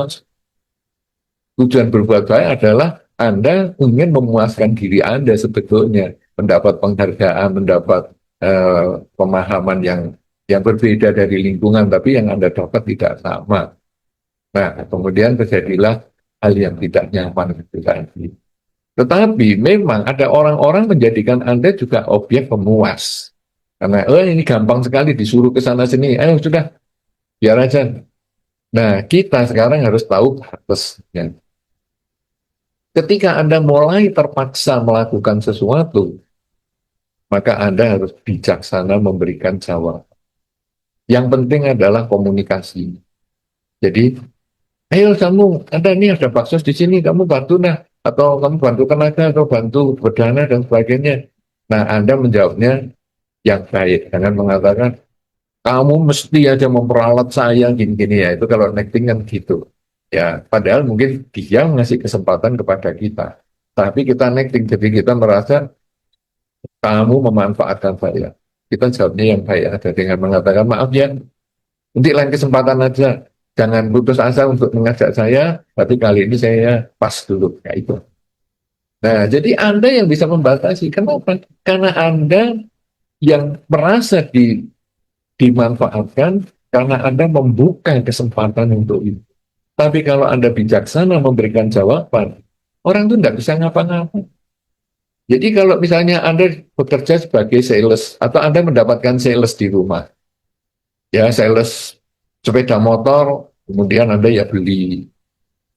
tujuan berbuat baik adalah Anda ingin memuaskan diri Anda sebetulnya. Mendapat penghargaan, mendapat pemahaman yang yang berbeda dari lingkungan, tapi yang Anda dapat tidak sama. Nah, kemudian terjadilah hal yang tidak nyaman itu tadi. Tetapi memang ada orang-orang menjadikan Anda juga objek pemuas. Karena, oh ini gampang sekali disuruh ke sana sini, ayo sudah, biar aja. Nah, kita sekarang harus tahu batasnya. Ketika Anda mulai terpaksa melakukan sesuatu, maka Anda harus bijaksana memberikan jawaban. Yang penting adalah komunikasi. Jadi, ayo kamu, Anda ini ada bakso di sini, kamu bantu nah, atau kamu bantu tenaga, atau bantu berdana dan sebagainya. Nah, Anda menjawabnya yang baik, jangan mengatakan kamu mesti aja memperalat saya gini-gini ya. Itu kalau acting kan gitu. Ya, padahal mungkin dia ngasih kesempatan kepada kita. Tapi kita acting, jadi kita merasa kamu memanfaatkan saya. Kita jawabnya yang baik aja dengan mengatakan maaf ya, nanti lain kesempatan aja. Jangan putus asa untuk mengajak saya, tapi kali ini saya pas dulu. Ya itu. Nah, jadi Anda yang bisa membatasi. Kenapa? Karena Anda yang merasa dimanfaatkan karena Anda membuka kesempatan untuk itu. Tapi kalau Anda bijaksana memberikan jawaban, orang itu tidak bisa ngapa-ngapa. Jadi kalau misalnya Anda bekerja sebagai sales, atau Anda mendapatkan sales di rumah, ya sales sepeda motor, kemudian Anda ya beli.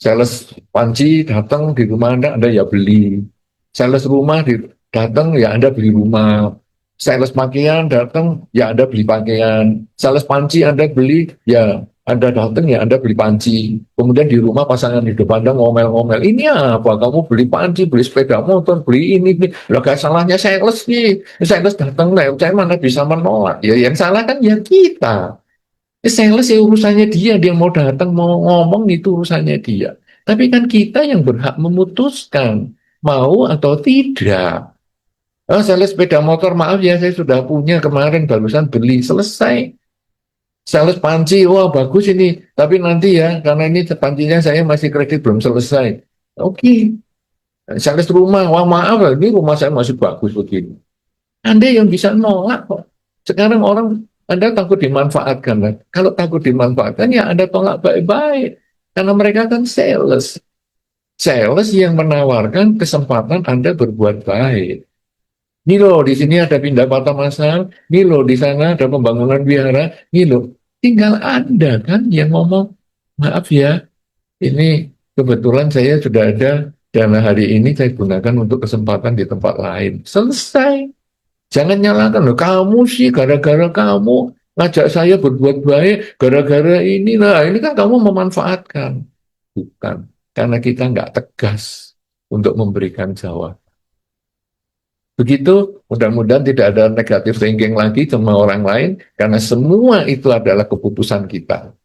Sales panci datang di rumah Anda ya beli. Sales rumah datang ya Anda beli rumah. Sales pakaian datang ya Anda beli pakaian. Sales panci Anda beli ya Anda datang ya Anda beli panci. Kemudian di rumah pasangan hidup Anda ngomel-ngomel. Ini apa? Kamu beli panci, beli sepeda motor, beli ini. Loh gak salahnya sales nih. Sales datang lah, saya mana bisa menolak. Ya yang salah kan ya kita. Sales ya urusannya dia mau datang, mau ngomong itu urusannya dia. Tapi kan kita yang berhak memutuskan mau atau tidak. Oh, sales sepeda motor, maaf ya saya sudah punya kemarin barusan beli, selesai. Sales panci, wah bagus ini. Tapi nanti ya, karena ini pancinya saya masih kredit belum selesai. Oke. Sales rumah, wah maaf ini rumah saya masih bagus begini. Anda yang bisa nolak kok. Sekarang orang Anda takut dimanfaatkan. Kan? Kalau takut dimanfaatkan ya Anda tolak baik-baik. Karena mereka kan sales. Sales yang menawarkan kesempatan Anda berbuat baik. Ini loh, di sini ada pindah patah masal. Ini loh, di sana ada pembangunan wihara. Ini loh, tinggal Anda kan yang ngomong, maaf ya, ini kebetulan saya sudah ada dana hari ini saya gunakan untuk kesempatan di tempat lain. Selesai. Jangan nyalakan loh, kamu sih gara-gara kamu ngajak saya berbuat baik, gara-gara ini. Nah, ini kan kamu memanfaatkan. Bukan, karena kita nggak tegas untuk memberikan jawab. Begitu, mudah-mudahan tidak ada negatif thinking lagi sama orang lain, karena semua itu adalah keputusan kita.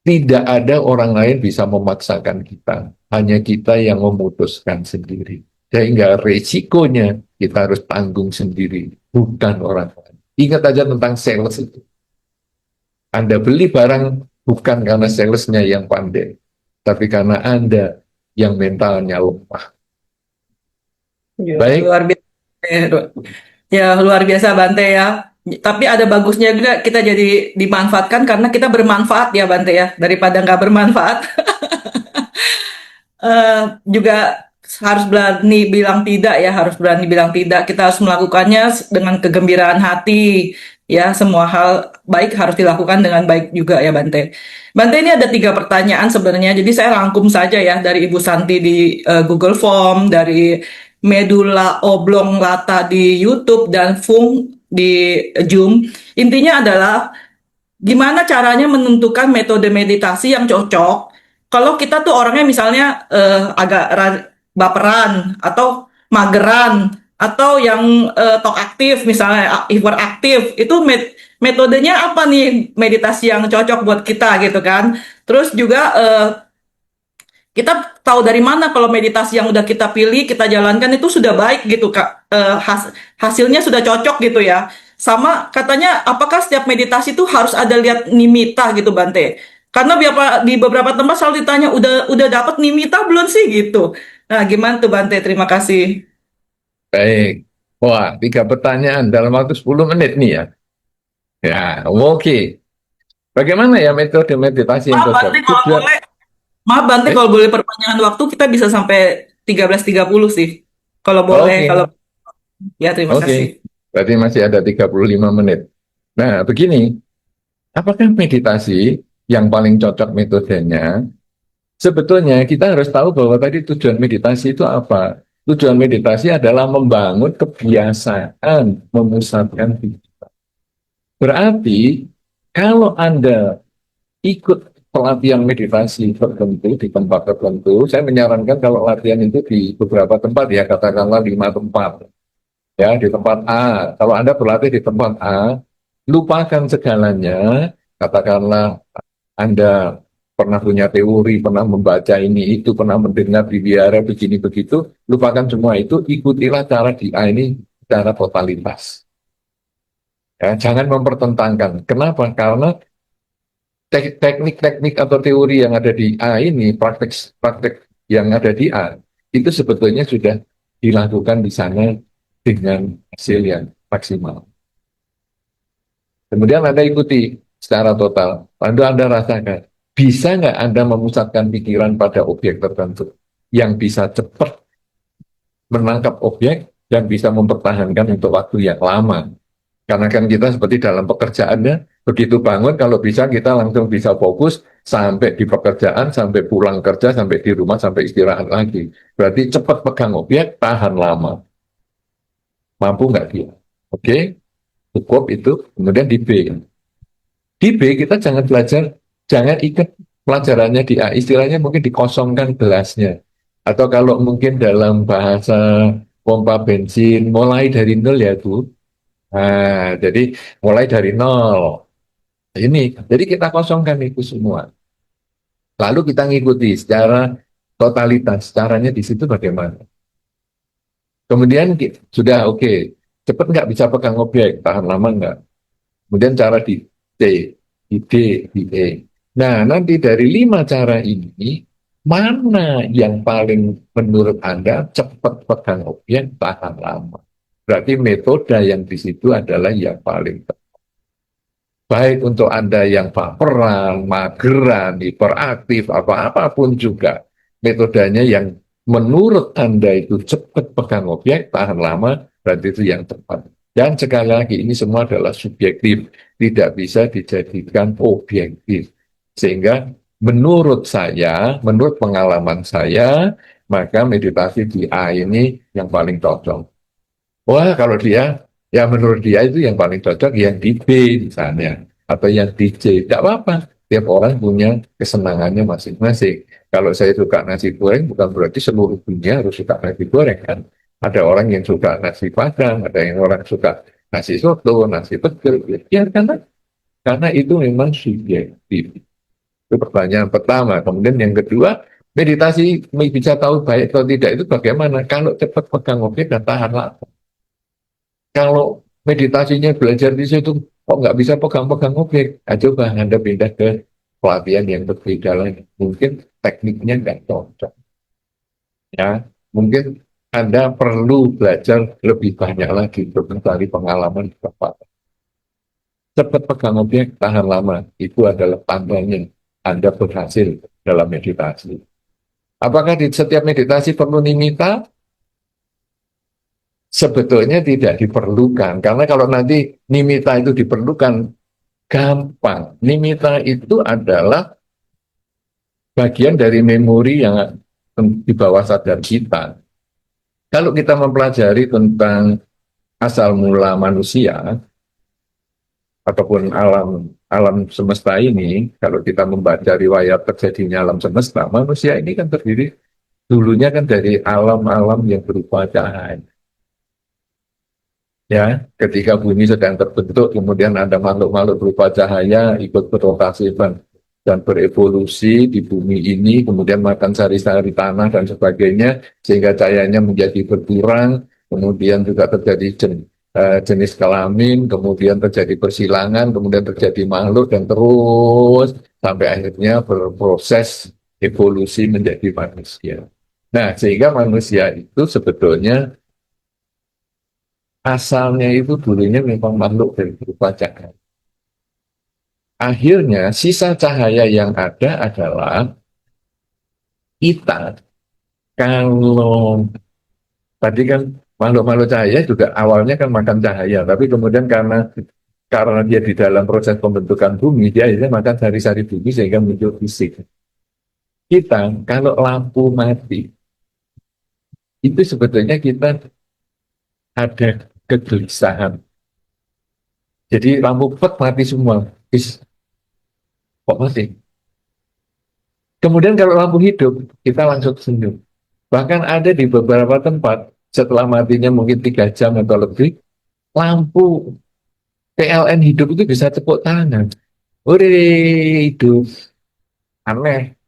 Tidak ada orang lain bisa memaksakan kita, hanya kita yang memutuskan sendiri. Sehingga resikonya kita harus tanggung sendiri, bukan orang lain. Ingat aja tentang sales itu. Anda beli barang bukan karena salesnya yang pandai, tapi karena Anda yang mentalnya lemah. Ya, Baik, luar biasa. Ya, luar biasa Bante ya. Tapi ada bagusnya juga kita jadi dimanfaatkan karena kita bermanfaat ya Bante ya, daripada nggak bermanfaat. Juga harus berani bilang tidak ya, harus berani bilang tidak. Kita harus melakukannya dengan kegembiraan hati. Ya, semua hal baik harus dilakukan dengan baik juga ya Bante. Bante ini ada 3 pertanyaan sebenarnya, jadi saya rangkum saja ya dari Ibu Santi di Google Form, dari Medula Oblong Lata di YouTube, dan Fung di Zoom. Intinya adalah gimana caranya menentukan metode meditasi yang cocok kalau kita tuh orangnya misalnya agak baperan atau mageran atau yang talk aktif misalnya hiperaktif itu metodenya apa nih meditasi yang cocok buat kita gitu kan. Terus juga kita tahu dari mana kalau meditasi yang udah kita pilih, kita jalankan itu sudah baik gitu, Kak. Hasilnya sudah cocok gitu ya. Sama katanya, apakah setiap meditasi itu harus ada lihat nimita gitu, Bante? Karena di beberapa tempat selalu ditanya, udah dapat nimita belum sih gitu. Nah, gimana tuh, Bante? Terima kasih. baik. Wah, 3 pertanyaan dalam waktu 10 menit nih ya. Ya, oke. Bagaimana ya metode meditasi yang Maaf cocok? Bante kalau Tujuan, boleh, maaf Bante eh, kalau boleh perpanjangan waktu kita bisa sampai 13.30 sih. Kalau boleh, kalau oke, ya terima oke. kasih. Berarti masih ada 35 menit. Nah, begini, apakah meditasi yang paling cocok metodenya? Sebetulnya kita harus tahu bahwa tadi tujuan meditasi itu apa? Tujuan meditasi adalah membangun kebiasaan memusatkan pikiran. Berarti kalau Anda ikut pelatihan meditasi tertentu di tempat tertentu, saya menyarankan kalau latihan itu di beberapa tempat ya, katakanlah 5 tempat. Ya, di tempat A. Kalau Anda berlatih di tempat A, lupakan segalanya, katakanlah Anda pernah punya teori, pernah membaca ini, itu, pernah mendengar di biara begini, begitu, lupakan semua itu, ikutilah cara di A ini secara totalitas. Ya, jangan mempertentangkan. Kenapa? Karena teknik-teknik atau teori yang ada di A ini, praktek-praktek yang ada di A, itu sebetulnya sudah dilakukan di sana dengan hasil yang maksimal. Kemudian Anda ikuti secara total, lalu Anda rasakan, bisa nggak Anda memusatkan pikiran pada objek tertentu yang bisa cepat menangkap objek dan bisa mempertahankan untuk waktu yang lama. Karena kan kita seperti dalam pekerjaannya, begitu bangun kalau bisa kita langsung bisa fokus sampai di pekerjaan, sampai pulang kerja, sampai di rumah, sampai istirahat lagi. Berarti cepat pegang objek, tahan lama. Mampu nggak dia? Oke, cukup itu. Kemudian di B. Di B kita jangan belajar, jangan ikat pelajarannya di A. Istilahnya mungkin dikosongkan gelasnya. Atau kalau mungkin dalam bahasa pompa bensin, mulai dari nol ya Bu. Nah, jadi mulai dari nol. Ini, jadi kita kosongkan itu semua. Lalu kita ngikuti secara totalitas. Caranya di situ bagaimana? Kemudian sudah oke, cepat nggak bisa pegang objek, tahan lama nggak? Kemudian cara di C, di D, di E. Nah, nanti dari 5 cara ini, mana yang paling menurut Anda cepat pegang objek, tahan lama? Berarti metode yang di situ adalah yang paling tepat. Baik untuk Anda yang baperan, mageran, hiperaktif, apa-apapun juga. Metodenya yang menurut Anda itu cepat pegang objek, tahan lama, berarti itu yang tepat. Dan sekali lagi, ini semua adalah subjektif, tidak bisa dijadikan objektif. Sehingga menurut saya, menurut pengalaman saya, maka meditasi di A ini yang paling cocok. Wah, kalau dia, ya menurut dia itu yang paling cocok yang di B misalnya, atau yang di C. Tidak apa-apa, tiap orang punya kesenangannya masing-masing. Kalau saya suka nasi goreng, bukan berarti seluruh dunia harus suka nasi goreng kan. Ada orang yang suka nasi padang, ada yang orang suka nasi soto, nasi pecel. Ya, karena itu memang subjektif. Itu pertanyaan pertama. Kemudian yang kedua, meditasi bisa tahu baik atau tidak itu bagaimana? Kalau cepat pegang objek dan tahan lama. Kalau meditasinya belajar di situ kok nggak bisa pegang-pegang objek, nah, coba Anda pindah ke pelatihan yang berbeda lagi. Mungkin tekniknya nggak cocok. Ya, mungkin Anda perlu belajar lebih banyak lagi untuk mencari pengalaman di tempat. Cepat pegang objek, tahan lama. Itu adalah tandanya Anda berhasil dalam meditasi. Apakah di setiap meditasi perlu nimita? Sebetulnya tidak diperlukan, karena kalau nanti nimita itu diperlukan, gampang. Nimita itu adalah bagian dari memori yang di bawah sadar kita. Kalau kita mempelajari tentang asal mula manusia, ataupun alam alam semesta ini, kalau kita membaca riwayat terjadinya alam semesta, manusia ini kan terdiri dulunya kan dari alam-alam yang berupa cahaya. Ya, ketika bumi sedang terbentuk, kemudian ada makhluk-makhluk berupa cahaya ikut berotasi dan berevolusi di bumi ini, kemudian makan sari-sari tanah dan sebagainya, sehingga cahayanya menjadi berkurang, kemudian juga terjadi jenis kelamin, kemudian terjadi persilangan, kemudian terjadi makhluk, dan terus sampai akhirnya berproses evolusi menjadi manusia. Nah, sehingga manusia itu sebetulnya asalnya itu dulunya memang makhluk dari berupa cahaya. akhirnya sisa cahaya yang ada adalah kita. Kalau tadi kan makhluk-makhluk cahaya juga awalnya kan makan cahaya, tapi kemudian karena dia di dalam proses pembentukan bumi, dia akhirnya makan sari-sari bumi sehingga muncul fisik. Kita kalau lampu mati, itu sebetulnya kita ada kegelisahan. Jadi lampu pet mati semua. Kok mati? Kemudian kalau lampu hidup, kita langsung senyum. Bahkan ada di beberapa tempat, setelah matinya mungkin 3 jam atau lebih, lampu PLN hidup itu bisa tepuk tangan. Ure, hidup. Aneh.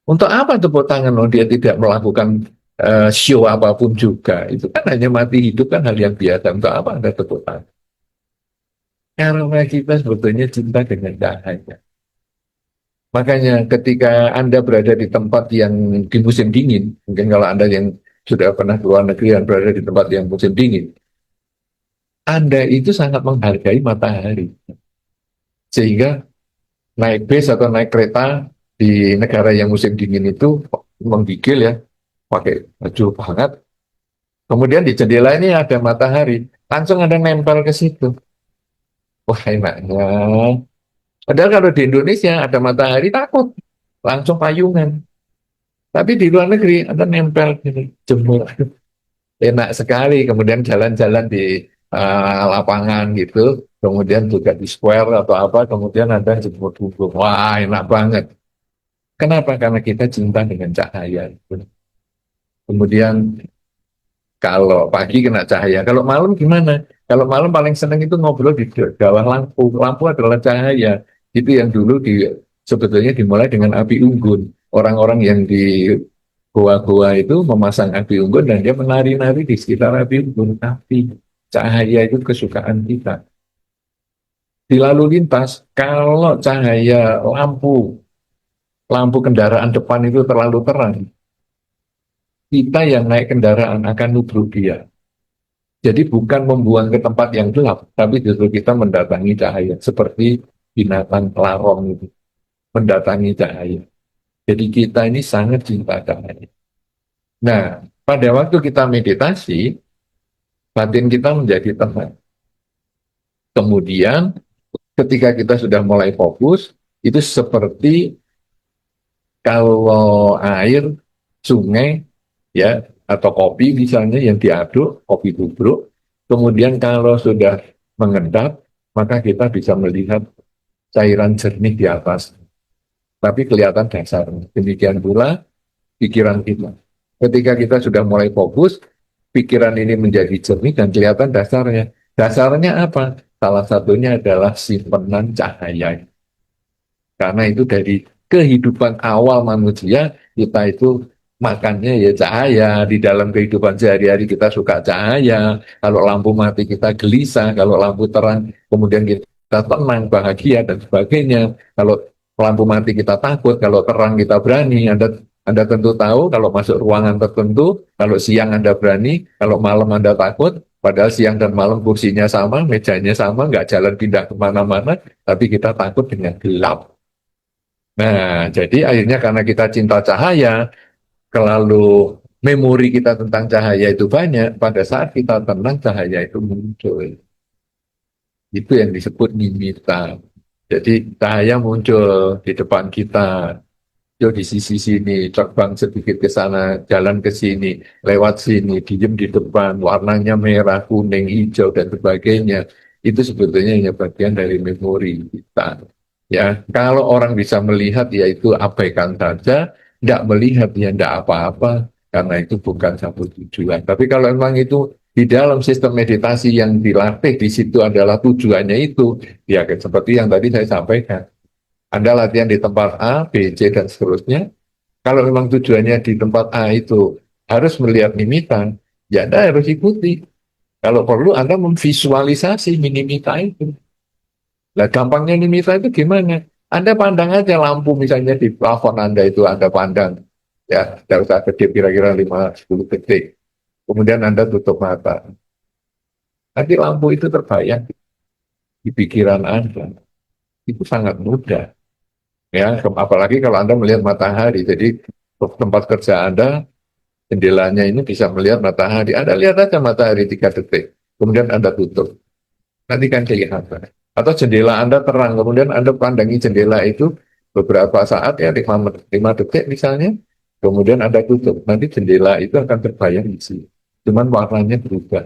Untuk apa tepuk tangan? Oh, dia tidak melakukan show apapun juga. Itu kan hanya mati hidup kan hal yang biasa. Untuk apa Anda tepuk tangan? Karena kita sebetulnya cinta dengan cahaya. Makanya ketika Anda berada di tempat yang di musim dingin, mungkin kalau Anda yang sudah pernah ke luar negeri dan berada di tempat yang musim dingin, Anda itu sangat menghargai matahari. Sehingga naik bis atau naik kereta di negara yang musim dingin itu menggigil ya, pakai baju hangat. Kemudian di jendela ini ada matahari, langsung ada nempel ke situ. Wah enaknya. Padahal kalau di Indonesia ada matahari takut, langsung payungan. Tapi di luar negeri ada nempel gitu, jemur. Enak sekali. Kemudian jalan-jalan di lapangan gitu. Kemudian juga di square atau apa. Kemudian ada jemur bunga. Wah enak banget. Kenapa? Karena kita cinta dengan cahaya. Kemudian kalau pagi kena cahaya. Kalau malam gimana? Kalau malam paling senang itu ngobrol di bawah lampu. Lampu adalah cahaya. Itu yang dulu sebetulnya dimulai dengan api unggun. Orang-orang yang di goa-goa itu memasang api unggun dan dia menari-nari di sekitar api unggun. Tapi cahaya itu kesukaan kita. Di lalu lintas, kalau cahaya lampu kendaraan depan itu terlalu terang, kita yang naik kendaraan akan nubruk dia. Jadi bukan membuang ke tempat yang gelap, tapi justru kita mendatangi cahaya. Seperti binatang pelarong itu, mendatangi cahaya. Jadi kita ini sangat cinta cahaya. Nah, pada waktu kita meditasi, batin kita menjadi tenang. Kemudian, ketika kita sudah mulai fokus, itu seperti kalau air, sungai, ya, atau kopi misalnya yang diaduk, kopi tubruk, kemudian kalau sudah mengendap, maka kita bisa melihat cairan jernih di atas, tapi kelihatan dasar. Demikian pula pikiran kita. Ketika kita sudah mulai fokus, pikiran ini menjadi jernih dan kelihatan dasarnya. Dasarnya apa? Salah satunya adalah simpanan cahaya. Karena itu dari kehidupan awal manusia, kita itu makannya ya cahaya. Di dalam kehidupan sehari-hari kita suka cahaya. Kalau lampu mati kita gelisah, kalau lampu terang kemudian kita tenang, bahagia, dan sebagainya. Kalau lampu mati kita takut, kalau terang kita berani. Anda tentu tahu kalau masuk ruangan tertentu, kalau siang Anda berani, kalau malam Anda takut, padahal siang dan malam kursinya sama, mejanya sama, nggak jalan pindah kemana-mana, tapi kita takut dengan gelap. Nah, jadi akhirnya karena kita cinta cahaya, lalu memori kita tentang cahaya itu banyak, pada saat kita tenang cahaya itu muncul. Itu yang disebut nimitta. Jadi cahaya muncul di depan kita, yo di sisi sini, terbang sedikit ke sana, jalan ke sini, lewat sini, diem di depan, warnanya merah, kuning, hijau, dan sebagainya. Itu sebetulnya hanya bagian dari memori kita. Ya, kalau orang bisa melihat, ya itu abaikan saja. Tidak melihat, ya tidak apa-apa, karena itu bukan satu tujuan. Tapi kalau memang itu di dalam sistem meditasi yang dilatih di situ adalah tujuannya itu, ya seperti yang tadi saya sampaikan. Anda latihan di tempat A, B, C, dan seterusnya. Kalau memang tujuannya di tempat A itu harus melihat nimitan, ya Anda harus ikuti. Kalau perlu Anda memvisualisasi minimita itu. Nah, gampangnya nimitta itu gimana? Anda pandang aja lampu misalnya di plafon Anda itu Anda pandang. Ya, tidak usah kedip kira-kira 5-10 detik. Kemudian Anda tutup mata. Nanti lampu itu terbayang di pikiran Anda. itu sangat mudah. Ya, apalagi kalau Anda melihat matahari. Jadi tempat kerja Anda, jendelanya ini bisa melihat matahari. Anda lihat aja matahari 3 detik, kemudian Anda tutup. Nanti kan kelihatan. Atau jendela Anda terang, kemudian Anda pandangi jendela itu beberapa saat ya 5 detik misalnya, kemudian Anda tutup. Nanti jendela itu akan terbayang isi. Cuman warnanya berubah.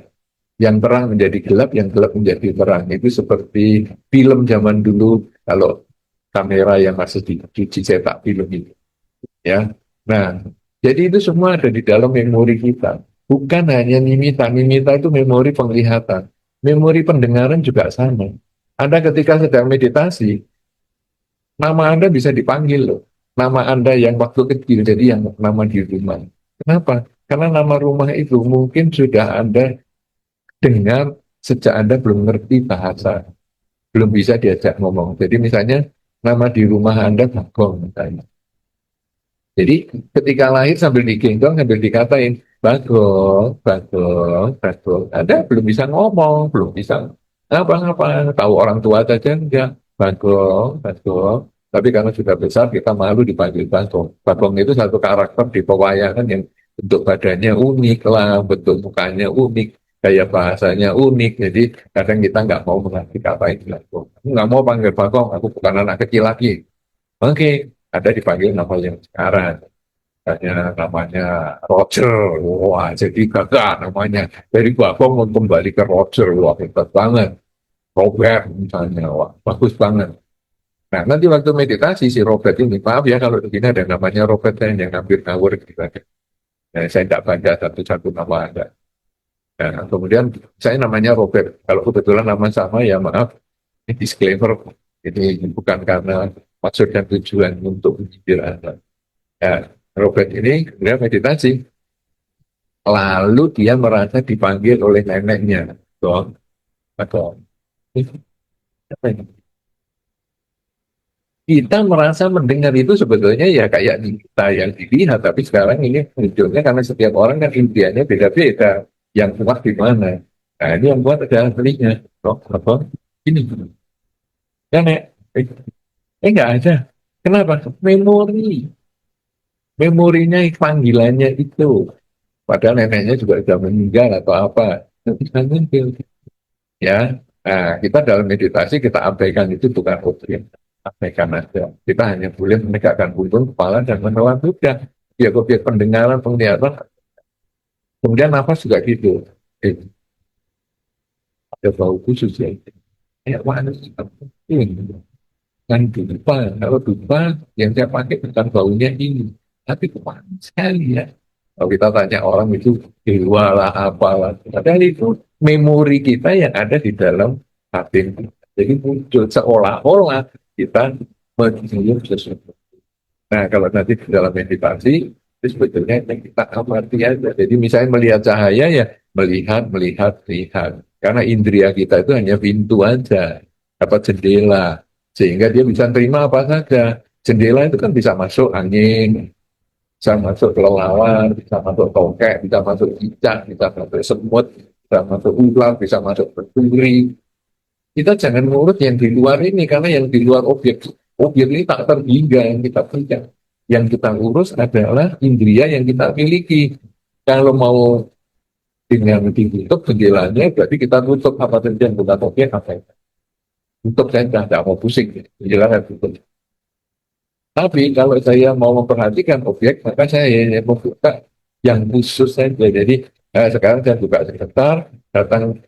Yang terang menjadi gelap, yang gelap menjadi terang. Itu seperti film zaman dulu, kalau kamera yang masih dicuci cetak film itu. Ya, nah, jadi itu semua ada di dalam memori kita. Bukan hanya nimita, nimita itu memori penglihatan. Memori pendengaran juga sama. Anda ketika sedang meditasi, nama Anda bisa dipanggil loh. Nama Anda yang waktu kecil, jadi yang nama di rumah. Kenapa? Karena nama rumah itu mungkin sudah Anda dengar sejak Anda belum ngerti bahasa, belum bisa diajak ngomong. Jadi misalnya nama di rumah Anda Bagong misalnya. Jadi ketika lahir sambil digendong, sambil dikatain, Bagong, Bagong, Bagong. Anda belum bisa ngomong, belum bisa apa-apa. Tahu orang tua saja enggak. Bagong, Bagong. Tapi karena sudah besar, kita malu dipanggil Bagong. Bagong itu satu karakter di pewayangan yang bentuk badannya unik lah, bentuk mukanya unik, gaya bahasanya unik. Jadi kadang kita nggak mau mengerti kata itu Bagong. Aku nggak mau panggil Bagong, aku bukan anak kecil lagi. Oke, ada dipanggil nama yang sekarang. Namanya Roger. Wah, jadi gagah namanya. Dari Bagong kembali ke Roger. Wah, hebat banget. Robert misalnya. Wah, bagus banget. Nah, nanti waktu meditasi si Robert ini, maaf ya kalau di sini ada namanya Robert saya yang hampir ngawur gitu aja. Nah, saya tidak baca satu-satu nama Anda. Nah, kemudian saya namanya Robert. Kalau kebetulan nama sama ya maaf, ini disclaimer. Ini bukan karena maksud dan tujuan untuk menyindir Anda. Ya, Robert ini kemudian meditasi, lalu dia merasa dipanggil oleh neneknya, dong, atau apa ini? Kita merasa mendengar itu sebetulnya ya kayak kita yang dilihat, tapi sekarang ini munculnya karena setiap orang kan impiannya beda-beda, yang kuat di mana. Nah, ini yang kuat adalah telinga, dong, apa? Ini, ya nek, nggak ada. Kenapa? Memori, memorinya panggilannya itu. Padahal neneknya juga sudah meninggal atau apa. Tapi kan muncul. Ya, nah, kita dalam meditasi kita abaikan itu bukan objek, abaikan aja. Kita hanya boleh menegakkan puntung kepala dan menelan sudah. Objek-objek pendengaran, penglihatan, kemudian nafas juga gitu. Ada bau khusus ya. Kayak mana sih? Kan dupa, kalau dupa yang saya pakai bukan baunya ini, tapi wangi sekali ya. Kalau kita tanya orang itu dewa lah apalah, padahal itu memori kita yang ada di dalam batin kita. Jadi muncul seolah-olah kita mencium sesuatu. Nah, kalau nanti di dalam meditasi itu sebetulnya yang kita amati aja. Jadi misalnya melihat cahaya ya melihat, melihat, lihat. Karena indera kita itu hanya pintu aja, dapat jendela, sehingga dia bisa terima apa saja. Jendela itu kan bisa masuk angin, bisa masuk kelelawar, bisa masuk tokek, bisa masuk cicak, bisa masuk semut, bisa masuk ular, bisa masuk berduri. Kita jangan ngurut yang di luar ini, karena yang di luar objek ini tak terhingga yang kita punya. Yang kita urus adalah indria yang kita miliki. Kalau mau dengan ditutup jendelanya, berarti kita tutup apa saja yang bukan objek, apa itu. Tutup saya tidak mau pusing, jendela tutup. Tapi kalau saya mau memperhatikan objek, maka saya hanya membuka yang khusus saja. Jadi sekarang saya buka sebentar, datang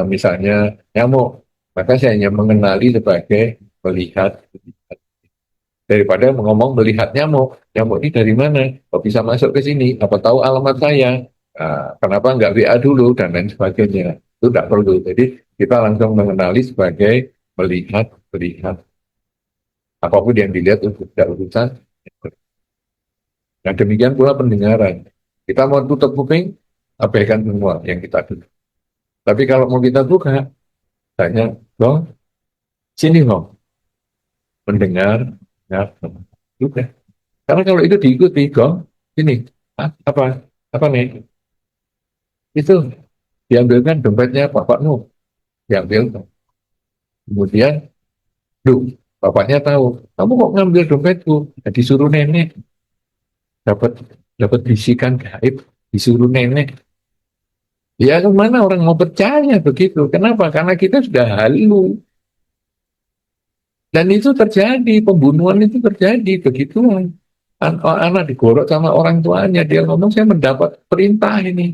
misalnya nyamuk, maka saya hanya mengenali sebagai melihat. Daripada ngomong melihat nyamuk, nyamuk ini dari mana? Kok bisa masuk ke sini? Apa tahu alamat saya? Kenapa nggak WA dulu dan lain sebagainya? Itu tidak perlu. Jadi kita langsung mengenali sebagai melihat, melihat. Apapun yang dilihat itu tidak urusan. Nah demikian pula pendengaran. Kita mau tutup kuping, abaikan semua yang kita tutup. Tapi kalau mau kita buka, tanya, dong, sini dong, mendengar, dengar, sudah. Karena kalau itu diikuti, dong, ini, apa, apa nih? Itu diambilkan dompetnya Bapak Nuh, diambil. Kemudian Duh, bapaknya tahu, kamu kok ngambil dompetku? Nah, disuruh nenek, dapat dapat bisikan gaib, disuruh nenek. Ya kemana orang mau percaya begitu? Kenapa? Karena kita sudah halu. Dan itu terjadi, pembunuhan itu terjadi, begituan. Anak digorok sama orang tuanya, dia ngomong saya mendapat perintah ini.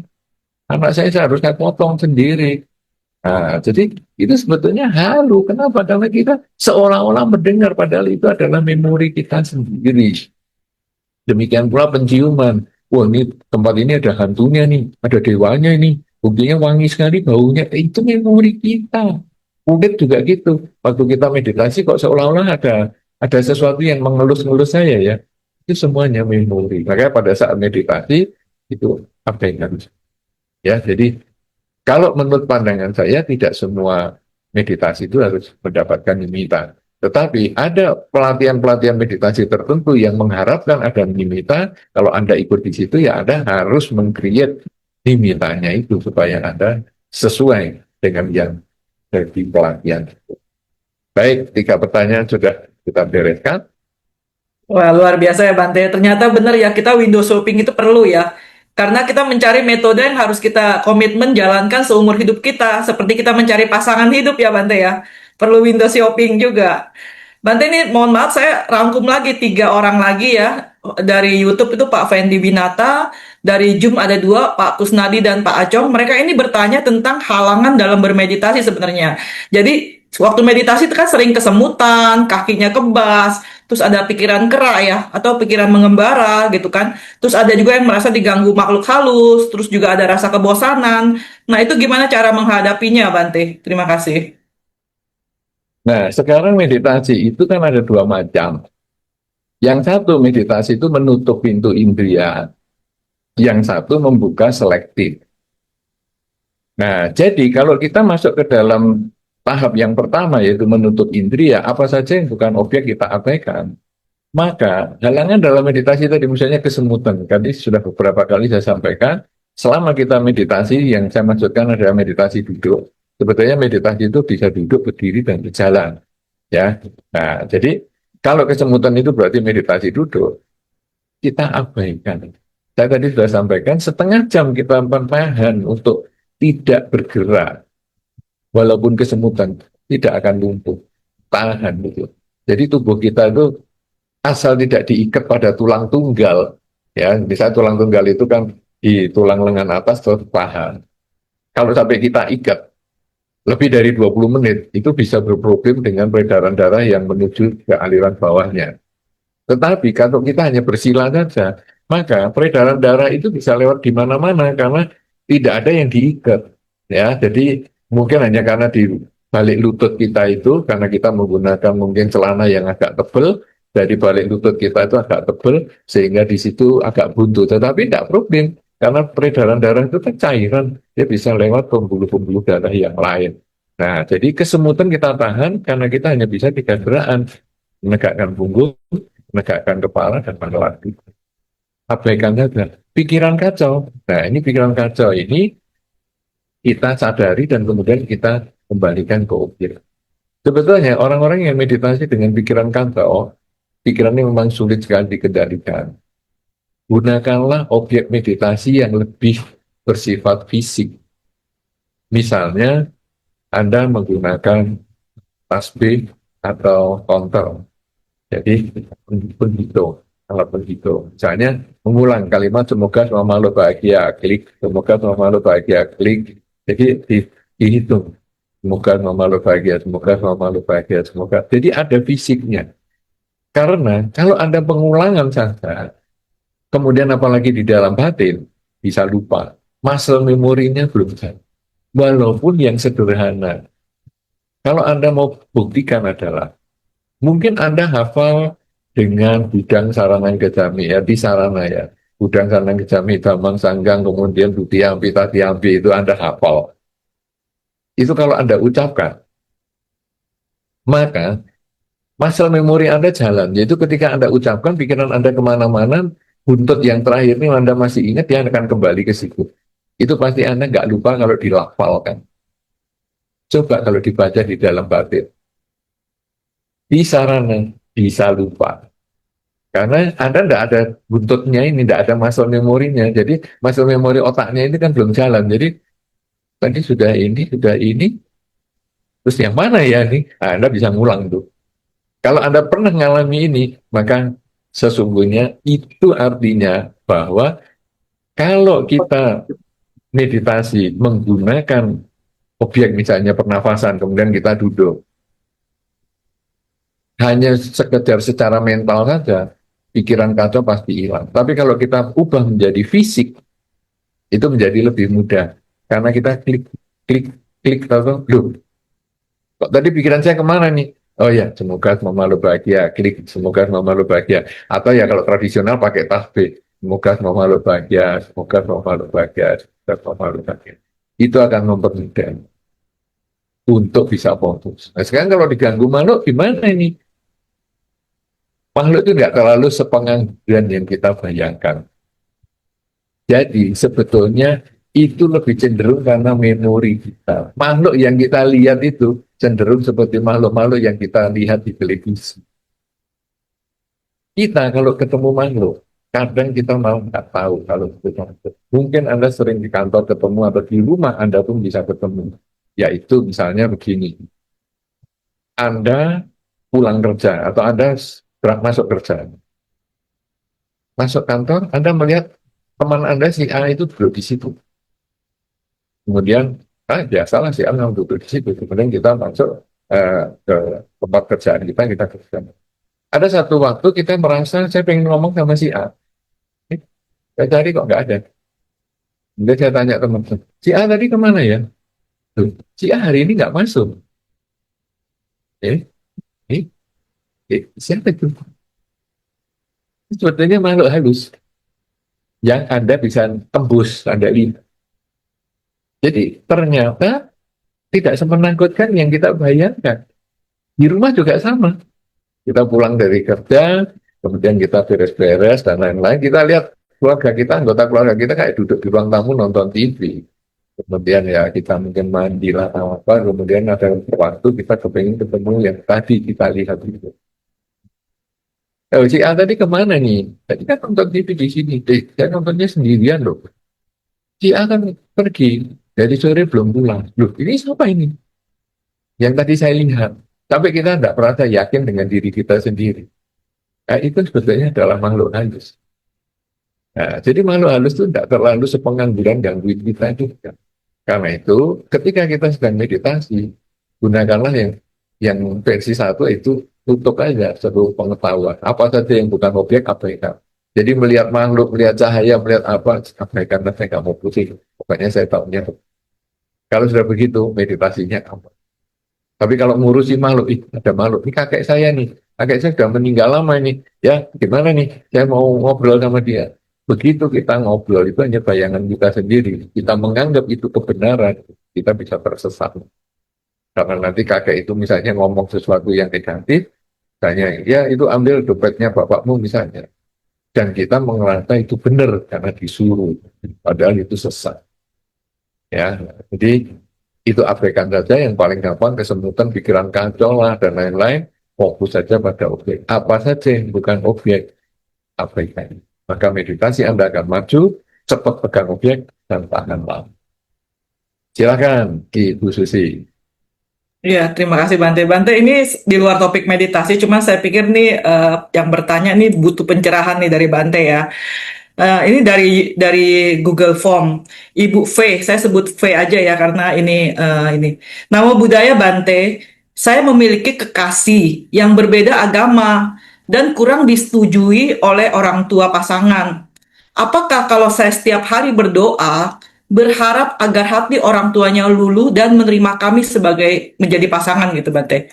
Anak saya seharusnya potong sendiri. Nah, jadi itu sebetulnya halu. Kenapa? Karena kita seolah-olah mendengar, padahal itu adalah memori kita sendiri. Demikian pula penciuman. Wah, ini tempat ini ada hantunya nih, ada dewanya ini. Buktinya wangi sekali baunya. Itu memori kita. Mungkin juga gitu. Waktu kita meditasi kok seolah-olah ada sesuatu yang mengelus-ngelus saya ya. Itu semuanya memori. Makanya pada saat meditasi itu abaikan. Ya, jadi kalau menurut pandangan saya tidak semua meditasi itu harus mendapatkan nimitta. Tetapi ada pelatihan-pelatihan meditasi tertentu yang mengharapkan ada nimitta. Kalau Anda ikut di situ ya Anda harus meng-create nimittanya itu supaya Anda sesuai dengan yang dari pelatihan. Baik, 3 pertanyaan sudah kita bereskan. Wah, luar biasa ya Bante. Ternyata benar ya, kita window shopping itu perlu ya. Karena kita mencari metode yang harus kita komitmen jalankan seumur hidup kita. Seperti kita mencari pasangan hidup ya Bante ya. Perlu window shopping juga. Bante ini mohon maaf saya rangkum lagi 3 orang lagi ya. Dari YouTube itu Pak Fendi Binata, dari Zoom ada 2, Pak Kusnadi dan Pak Acong. Mereka ini bertanya tentang halangan dalam bermeditasi sebenarnya. Jadi waktu meditasi itu kan sering kesemutan, kakinya kebas, terus ada pikiran kera ya, atau pikiran mengembara gitu kan. Terus ada juga yang merasa diganggu makhluk halus, terus juga ada rasa kebosanan. Nah itu gimana cara menghadapinya Bante? Terima kasih. Nah, sekarang meditasi itu kan ada 2 macam. Yang satu meditasi itu menutup pintu indera, yang satu membuka selektif. Nah, jadi kalau kita masuk ke dalam tahap yang pertama yaitu menutup indria, apa saja yang bukan objek kita abaikan. Maka halangan dalam meditasi tadi misalnya kesemutan. Tadi sudah beberapa kali saya sampaikan, selama kita meditasi yang saya maksudkan adalah meditasi duduk. Sebetulnya meditasi itu bisa duduk, berdiri, dan berjalan. Ya, nah jadi kalau kesemutan itu berarti meditasi duduk, kita abaikan. Saya tadi sudah sampaikan setengah jam kita menahan untuk tidak bergerak, walaupun kesemutan tidak akan lumpuh, tahan gitu. Jadi tubuh kita itu asal tidak diikat pada tulang tunggal, ya, bisa tulang tunggal itu kan di tulang lengan atas atau paha. Kalau sampai kita ikat lebih dari 20 menit, itu bisa berproblem dengan peredaran darah yang menuju ke aliran bawahnya. Tetapi kalau kita hanya bersila saja, maka peredaran darah itu bisa lewat di mana-mana karena tidak ada yang diikat. Ya, jadi mungkin hanya karena di balik lutut kita itu, karena kita menggunakan mungkin celana yang agak tebal, dari balik lutut kita itu agak tebal, sehingga di situ agak buntu. Tetapi tidak problem, karena peredaran darah itu kan cairan, dia bisa lewat pembuluh-pembuluh darah yang lain. Nah, jadi kesemutan kita tahan karena kita hanya bisa 3 gerakan, menegakkan punggung, menegakkan kepala, dan pangkalan. Abaikan saja. Pikiran kacau. Nah, ini pikiran kacau ini kita sadari dan kemudian kita kembalikan ke objek. Sebetulnya orang-orang yang meditasi dengan pikiran kacau, pikirannya memang sulit sekali dikendalikan. Gunakanlah objek meditasi yang lebih bersifat fisik. Misalnya, Anda menggunakan tasbih atau counter. Jadi, begitu. Kalau begitu, misalnya mengulang kalimat semoga semua makhluk bahagia, klik. Semoga semua makhluk bahagia, klik. Jadi dihitung. Semoga semua makhluk bahagia, semoga semua makhluk bahagia, semoga. Jadi ada fisiknya. Karena kalau Anda pengulangan saja, kemudian apalagi di dalam batin, bisa lupa. Muscle memorinya belum ada. Walaupun yang sederhana. Kalau Anda mau buktikan adalah, mungkin Anda hafal dengan Budang Saranang Gejami, ya, di sarana ya. Budang Saranang Gejami, Damang Sanggang, kemudian Butiampi, Tatiampi, itu Anda hafal. Itu kalau Anda ucapkan, maka muscle memori Anda jalan. Yaitu ketika Anda ucapkan, pikiran Anda kemana-mana, buntut yang terakhir ini Anda masih ingat, dia akan kembali ke situ. Itu pasti Anda nggak lupa kalau dilafalkan. Coba kalau dibaca di dalam batin. di sarana bisa lupa. Karena Anda tidak ada buntutnya ini, tidak ada muscle memorinya. Jadi muscle memori otaknya ini kan belum jalan. Jadi tadi sudah ini, terus yang mana ya ini? Nah, Anda bisa ngulang tuh. Kalau Anda pernah mengalami ini, maka sesungguhnya itu artinya bahwa kalau kita meditasi menggunakan objek misalnya pernafasan, kemudian kita duduk, hanya sekedar secara mental saja, pikiran kacau pasti hilang. Tapi kalau kita ubah menjadi fisik, itu menjadi lebih mudah. Karena kita klik, klik, klik, atau loh, kok tadi pikiran saya kemana nih? Oh ya, semoga semua makhluk bahagia. Klik, semoga semua makhluk bahagia. Atau ya kalau tradisional pakai tasbih. Semoga semua makhluk bahagia, semoga semua makhluk bahagia, semoga semua makhluk bahagia. Itu akan mempermudah untuk bisa fokus. Nah sekarang kalau diganggu makhluk, gimana ini? Makhluk itu nggak terlalu sepengangguran yang kita bayangkan. Jadi sebetulnya itu lebih cenderung karena memori kita. Makhluk yang kita lihat itu cenderung seperti makhluk-makhluk yang kita lihat di televisi. Kita kalau ketemu makhluk, kadang kita mau nggak tahu kalau itu makhluk. Mungkin Anda sering di kantor ketemu atau di rumah Anda pun bisa ketemu. Yaitu misalnya begini, Anda pulang kerja atau Anda masuk kerja. Masuk kantor, Anda melihat teman Anda si A itu duduk di situ. Kemudian, biasalah si A duduk di situ. Kemudian kita masuk ke tempat kerjaan kita kerja. Ada satu waktu kita merasa saya pengen ngomong sama si A. Saya cari kok nggak ada. Kemudian saya tanya teman si A tadi kemana ya? Tuh, si A hari ini nggak masuk. Eh, eh, siapa itu? Sebetulnya makhluk halus yang Anda bisa tembus, Anda lihat. Jadi ternyata tidak semenakutkan yang kita bayangkan. Di rumah juga sama. Kita pulang dari kerja, kemudian kita beres-beres dan lain-lain. Kita lihat keluarga kita, anggota keluarga kita kayak duduk di ruang tamu nonton TV. Kemudian ya kita mungkin mandi lah atau apa, kemudian ada waktu kita kepengen ketemu yang tadi kita lihat itu. Si A tadi kemana nih? Tadi kan nonton TV di sini. Saya nontonnya sendirian loh. Si A kan pergi, dari sore belum pulang. Loh, ini siapa ini? Yang tadi saya lihat. Tapi kita tidak merasa yakin dengan diri kita sendiri. Nah, itu sebetulnya adalah makhluk halus. Nah, jadi makhluk halus itu tidak terlalu sepengangguran gangguin kita juga. Karena itu, ketika kita sedang meditasi, gunakanlah yang versi satu itu tutup aja seluruh pengetahuan. Apa saja yang bukan objek, abaikan. Jadi melihat makhluk, melihat cahaya, melihat apa, abaikan, saya nggak mau pusing. Pokoknya saya tahunya. Kalau sudah begitu, meditasinya apa? Tapi kalau ngurusin makhluk, ada makhluk, ini kakek saya nih, kakek saya sudah meninggal lama nih, ya gimana nih, saya mau ngobrol sama dia. Begitu kita ngobrol, itu hanya bayangan kita sendiri. Kita menganggap itu kebenaran, kita bisa tersesat. Karena nanti kakek itu misalnya ngomong sesuatu yang negatif, misalnya, ya itu ambil dompetnya bapakmu misalnya. Dan kita merasa itu benar karena disuruh, padahal itu sesat. Ya, jadi itu abaikan saja yang paling gampang kesemutan pikiran kacau lah dan lain-lain, fokus saja pada objek apa saja yang bukan objek, abaikan. Maka meditasi Anda akan maju, cepat pegang objek dan tahan lama. Silakan Ibu Susi. Iya, terima kasih Bante. Bante, ini di luar topik meditasi, cuma saya pikir nih yang bertanya nih butuh pencerahan nih dari Bante ya. Ini dari Google Form, Ibu V, saya sebut V aja ya karena ini. Nama budaya Bante, saya memiliki kekasih yang berbeda agama dan kurang disetujui oleh orang tua pasangan. Apakah kalau saya setiap hari berdoa, berharap agar hati orang tuanya luluh dan menerima kami sebagai menjadi pasangan gitu, Bante?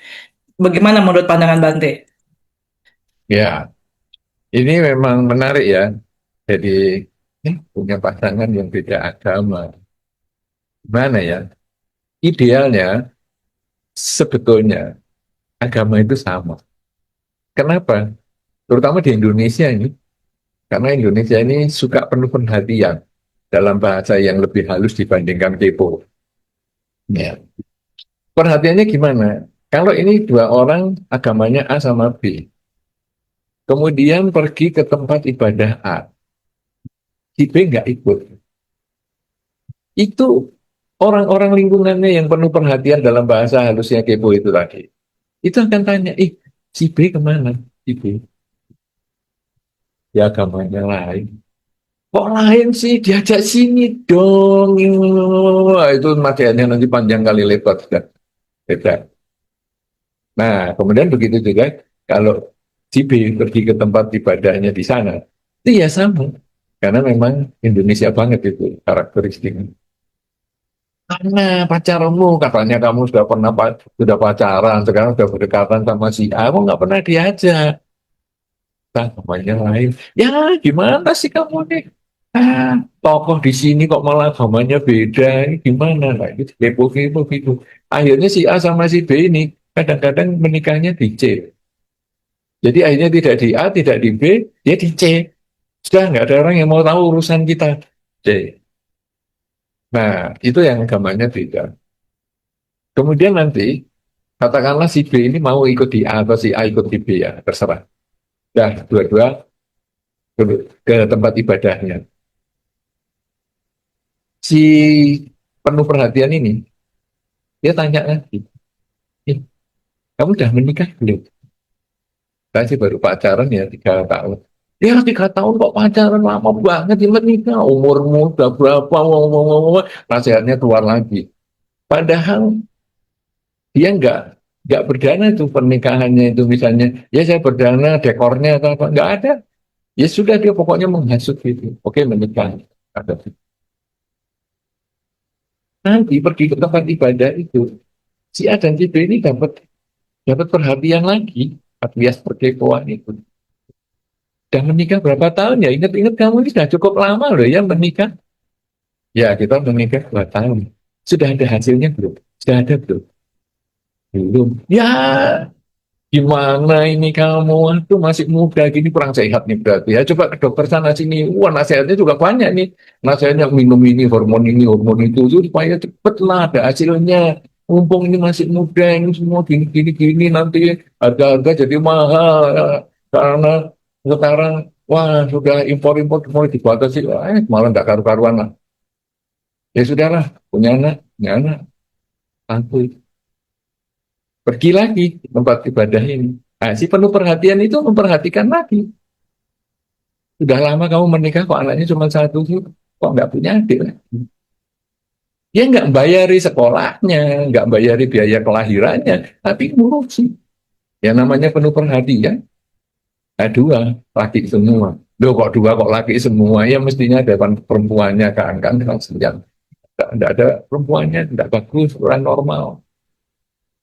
Bagaimana menurut pandangan Bante? Ya, ini memang menarik ya. Jadi punya pasangan yang beda agama. Gimana ya? Idealnya sebetulnya agama itu sama. Kenapa? Terutama di Indonesia ini. Karena Indonesia ini suka penuh perhatian dalam bahasa yang lebih halus dibandingkan kepo. Ya. Perhatiannya gimana? Kalau ini dua orang agamanya A sama B, kemudian pergi ke tempat ibadah A, si B nggak ikut. Itu orang-orang lingkungannya yang penuh perhatian dalam bahasa halusnya kepo itu tadi. Itu akan tanya, si B kemana? Si B, ya agamanya lain. Kok lain sih? Diajak sini dong. Wah, itu materialnya nanti panjang kali lebar. Sudah. Beda. Nah, kemudian begitu juga kalau si B pergi ke tempat ibadahnya di sana, itu ya sama. Karena memang Indonesia banget itu karakteristiknya. Karena pacarmu, katanya kamu sudah pernah sudah pacaran, sekarang sudah berdekatan sama si A, kamu nggak pernah diajak. Nah, namanya lain. Ya, gimana sih kamu nih? Tokoh di sini kok malah agamanya beda, ini gimana? Nah, itu kepo-kepo gitu. Akhirnya si A sama si B ini kadang-kadang menikahnya di C. Jadi akhirnya tidak di A, tidak di B, dia di C. Sudah nggak ada orang yang mau tahu urusan kita. C. Nah, itu yang agamanya beda. Kemudian nanti, katakanlah si B ini mau ikut di A atau si A ikut di B ya, terserah. Dah, dua-dua ke, ke tempat ibadahnya. Si penuh perhatian ini, dia tanya lagi, kamu udah menikah belum? Saya sih baru pacaran ya 3 tahun. Ya 3 tahun kok pacaran lama banget ya menikah. Umurmu udah berapa? Nasihatnya keluar lagi. Padahal dia nggak berdana itu pernikahannya itu misalnya. Ya saya berdana dekornya atau apa. Nggak ada. Ya sudah dia pokoknya menghasut gitu. Oke menikah. Ada. Nanti pergi ke tempat ibadah itu. Si A dan si B ini dapat dapat perhatian lagi. Alias perkepoan itu. Sudah menikah berapa tahun ya? Ingat-ingat kamu ini sudah cukup lama loh ya menikah. Ya kita menikah 2 tahun. Sudah ada hasilnya belum? Sudah ada belum? Belum. Ya gimana ini kamu? Tuh masih muda gini kurang sehat nih berarti ya. Coba ke dokter sana sini. Wah nasihatnya juga banyak nih. Nasihatnya minum ini, hormon itu. Supaya cepet lah ada hasilnya. Mumpung ini masih muda, ini semua gini nanti harga-harga jadi mahal. Karena sekarang wah sudah impor-impor mulai dibatasi, malah nggak karu-karuan lah. Ya sudahlah, punya anak, aku pergi lagi ke tempat ibadah ini. Nah, si penuh perhatian itu memperhatikan lagi. Sudah lama kamu menikah kok anaknya cuma satu sih, kok nggak punya adik lagi. Dia nggak bayari sekolahnya, nggak bayari biaya kelahirannya, tapi ngurusi. Ya namanya penuh perhatian. Nah, dua laki semua. Loh kok dua kok laki semua? Ya mestinya ada perempuannya kan sejam. Tidak ada perempuannya, tidak bagus, kurang normal.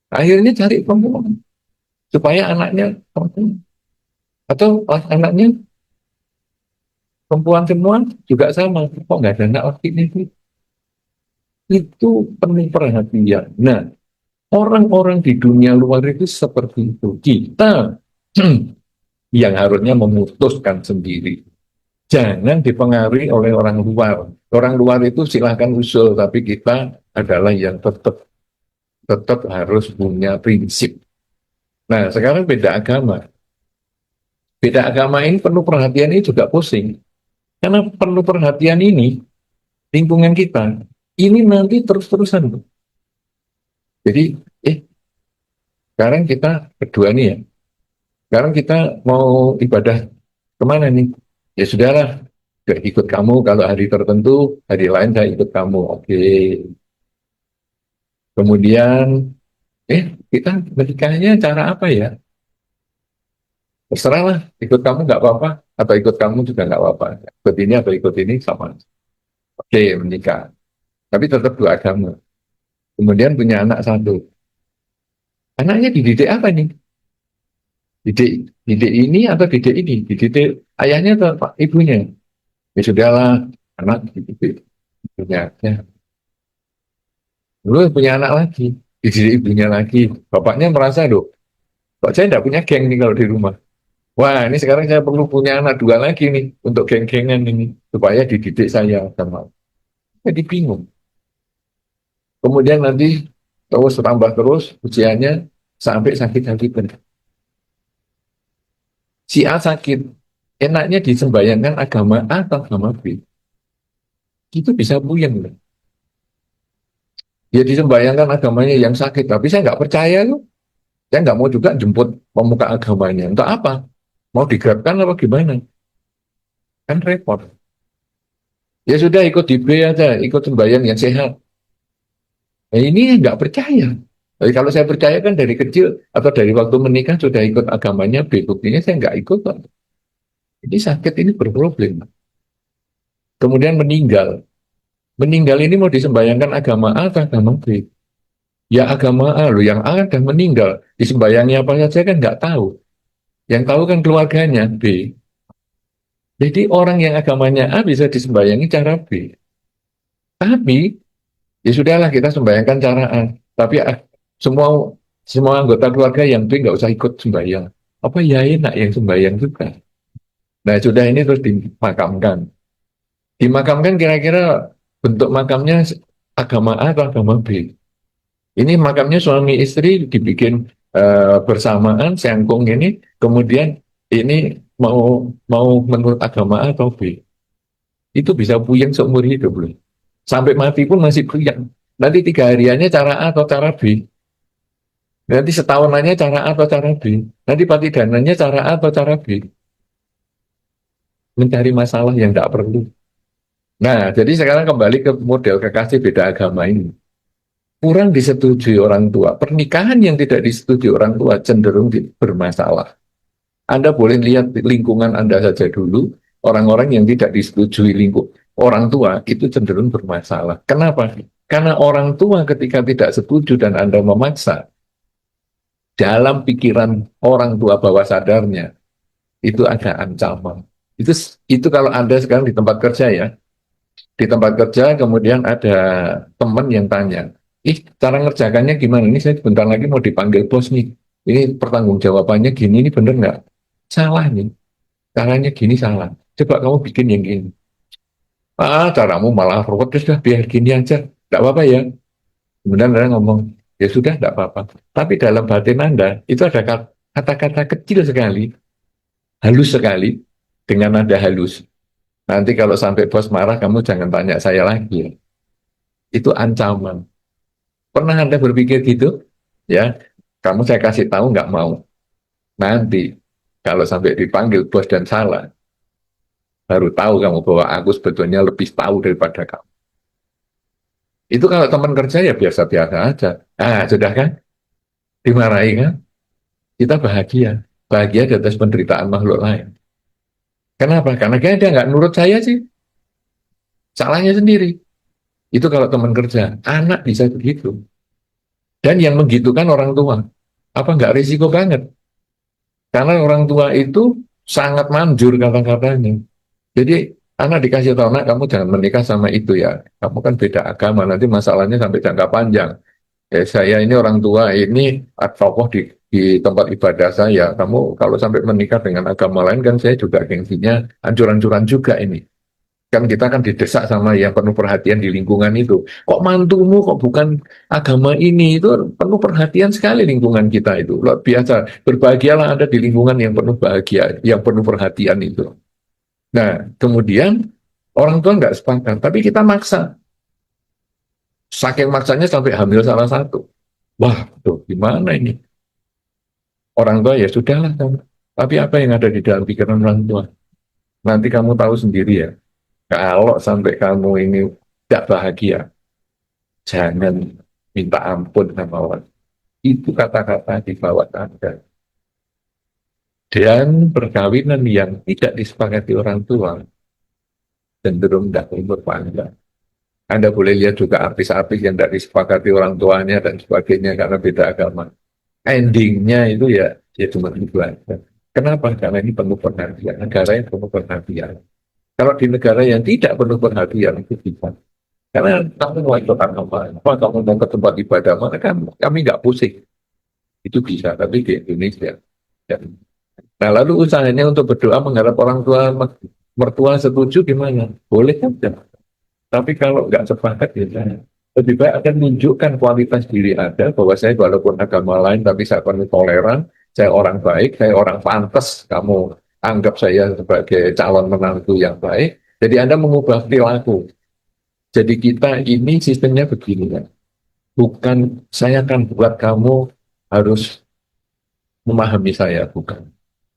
Akhirnya cari perempuan supaya anaknya perempuan atau anaknya perempuan semua juga sama. Kok nggak ada anak laki ini? Itu penuh perhatian. Nah, orang-orang di dunia luar itu seperti itu. Kita yang harusnya memutuskan sendiri. Jangan dipengaruhi oleh orang luar. Orang luar itu silahkan usul, tapi kita adalah yang tetap harus punya prinsip. Nah, sekarang beda agama. Beda agama ini penuh perhatian ini juga pusing. Karena penuh perhatian ini, lingkungan kita, ini nanti terus-terusan. Jadi, sekarang kita berdua nih ya. Sekarang kita mau ibadah kemana nih? Ya sudahlah, gak ikut kamu kalau hari tertentu, hari lain saya ikut kamu. Oke. Kemudian, kita menikahnya cara apa ya? Terserah lah, ikut kamu nggak apa-apa, atau ikut kamu juga nggak apa-apa. Ikut ini atau ikut ini sama. Oke, menikah. Tapi tetap dua agama. Kemudian punya anak satu. Anaknya dididik apa nih? Didik, didik ini atau didik ini? Dididik ayahnya atau ibunya? Ya sudahlah, anak dididik ibunya. Ya. Lalu punya anak lagi, dididik ibunya lagi. Bapaknya merasa, loh, kok saya tidak punya geng nih kalau di rumah. Wah, ini sekarang saya perlu punya anak dua lagi nih untuk geng-gengan ini supaya dididik saya sama. Jadi bingung. Kemudian nanti terus tambah terus usianya. sampai sakit-sakitan. Si A sakit, enaknya disembayangkan agama A atau agama B. Itu bisa puyeng loh. Ya disembayangkan agamanya yang sakit, tapi saya nggak percaya loh. Saya nggak mau juga jemput pemuka agamanya. Untuk apa? Mau digrabkan apa gimana? Kan repot. Ya sudah ikut di B aja, ikut sembahyang yang sehat. Nah, ini nggak percaya. Tapi kalau saya percaya kan dari kecil atau dari waktu menikah sudah ikut agamanya B, buktinya saya nggak ikut. Ini sakit, ini berproblem. Kemudian meninggal. Meninggal ini mau disembayangkan agama A atau agama B? Ya agama A loh, yang A sudah meninggal. Disembayangi apa saja kan nggak tahu. Yang tahu kan keluarganya B. Jadi orang yang agamanya A bisa disembayangi cara B. Tapi ya sudahlah kita sembahyangkan cara A. Tapi semua semua anggota keluarga yang B nggak usah ikut sembahyang. Apa ya enak yang sembahyang juga. Nah sudah ini terus dimakamkan. Dimakamkan kira-kira bentuk makamnya agama A atau agama B. Ini makamnya suami istri dibikin bersamaan, sengkung ini, kemudian ini mau menurut agama A atau B. Itu bisa puyeng seumur hidup loh. Sampai mati pun masih puyeng. Nanti 3 hariannya cara A atau cara B. Nanti setahunannya cara A atau cara B. Nanti patidanannya cara A atau cara B. Mencari masalah yang tidak perlu. Nah, jadi sekarang kembali ke model kekasih beda agama ini. Kurang disetujui orang tua. Pernikahan yang tidak disetujui orang tua cenderung bermasalah. Anda boleh lihat lingkungan Anda saja dulu, orang-orang yang tidak disetujui orang tua itu cenderung bermasalah. Kenapa? Karena orang tua ketika tidak setuju dan Anda memaksa, dalam pikiran orang tua bawah sadarnya, itu ada ancaman. Itu kalau Anda sekarang di tempat kerja ya, di tempat kerja kemudian ada teman yang tanya, cara ngerjakannya gimana? Ini saya sebentar lagi mau dipanggil bos nih. Ini pertanggungjawabannya gini, ini bener nggak? Salah nih. Caranya gini salah. Coba kamu bikin yang gini. Caramu malah ruwet, sudah biar gini aja. Tidak apa-apa ya. Kemudian Anda ngomong, ya sudah tidak apa-apa. Tapi dalam batin Anda, itu ada kata-kata kecil sekali, halus sekali, dengan nada halus. Nanti kalau sampai bos marah, kamu jangan tanya saya lagi. Itu ancaman. Pernah Anda berpikir gitu? Ya, kamu saya kasih tahu nggak mau. Nanti kalau sampai dipanggil bos dan salah, baru tahu kamu bahwa aku sebetulnya lebih tahu daripada kamu. Itu kalau teman kerja ya biasa-biasa aja. Sudah kan? Dimarahi kan? Kita bahagia. Bahagia di atas penderitaan makhluk lain. Kenapa? Karena dia nggak nurut saya sih. Salahnya sendiri. Itu kalau teman kerja. Anak bisa begitu. Dan yang menggitukan orang tua. Apa nggak risiko banget? Karena orang tua itu sangat manjur kata-katanya. Jadi anak dikasih tahu, nak kamu jangan menikah sama itu ya. Kamu kan beda agama, nanti masalahnya sampai jangka panjang. Saya ini orang tua, ini tokoh di tempat ibadah saya. Kamu kalau sampai menikah dengan agama lain kan saya juga gengsinya hancur-hancuran juga ini. Kan kita kan didesak sama yang penuh perhatian di lingkungan itu. Kok mantumu kok bukan agama ini? Itu penuh perhatian sekali lingkungan kita itu. Luar biasa. Berbahagialah ada di lingkungan yang penuh bahagia, yang penuh perhatian itu. Nah, kemudian orang tua nggak sepakat, tapi kita maksa. Saking maksanya sampai hamil salah satu. Wah, tuh gimana ini? Orang tua ya sudahlah. Tapi apa yang ada di dalam pikiran orang tua? Nanti kamu tahu sendiri ya. Kalau sampai kamu ini tidak bahagia, jangan minta ampun sama orang. Itu kata-kata di bawah Anda. Dan perkawinan yang tidak disepakati orang tua cenderung tidak umur panjang. Anda boleh lihat juga artis-artis yang tidak disepakati orang tuanya dan sebagainya karena beda agama. Endingnya itu ya cuma itu aja. Kenapa? Karena ini penuh perhatian. Negara yang penuh perhatian. Kalau di negara yang tidak penuh perhatian itu bisa. Karena kamu mau ikut agama, kamu mau ke tempat ibadah, mana kan kami nggak pusing. Itu bisa, tapi di Indonesia. Dan, nah lalu usahanya untuk berdoa mengharap orang tua mertua setuju gimana? Boleh saja. Tapi kalau nggak sepakat ya jangan. Lebih baik akan menunjukkan kualitas diri Anda bahwa saya walaupun agama lain tapi saya penuh toleran, saya orang baik, saya orang pantas, kamu anggap saya sebagai calon menantu yang baik. Jadi Anda mengubah perilaku. Jadi kita ini sistemnya begini kan. Bukan saya akan buat kamu harus memahami saya, bukan.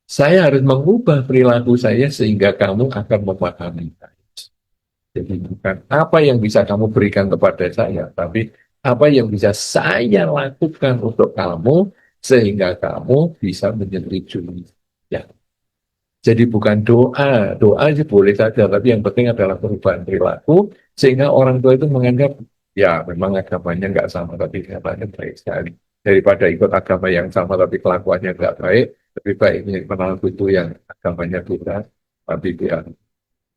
Saya harus mengubah perilaku saya sehingga kamu akan memahami saya. Jadi bukan apa yang bisa kamu berikan kepada saya, tapi apa yang bisa saya lakukan untuk kamu sehingga kamu bisa menyetujui. Ya. Jadi bukan doa, doa sih boleh saja, tapi yang penting adalah perubahan perilaku sehingga orang tua itu menganggap ya memang agamanya nggak sama tapi kelihatannya baik sekali. Daripada ikut agama yang sama tapi kelakuannya nggak baik, lebih baik ini menantu itu yang agamanya beda tapi dia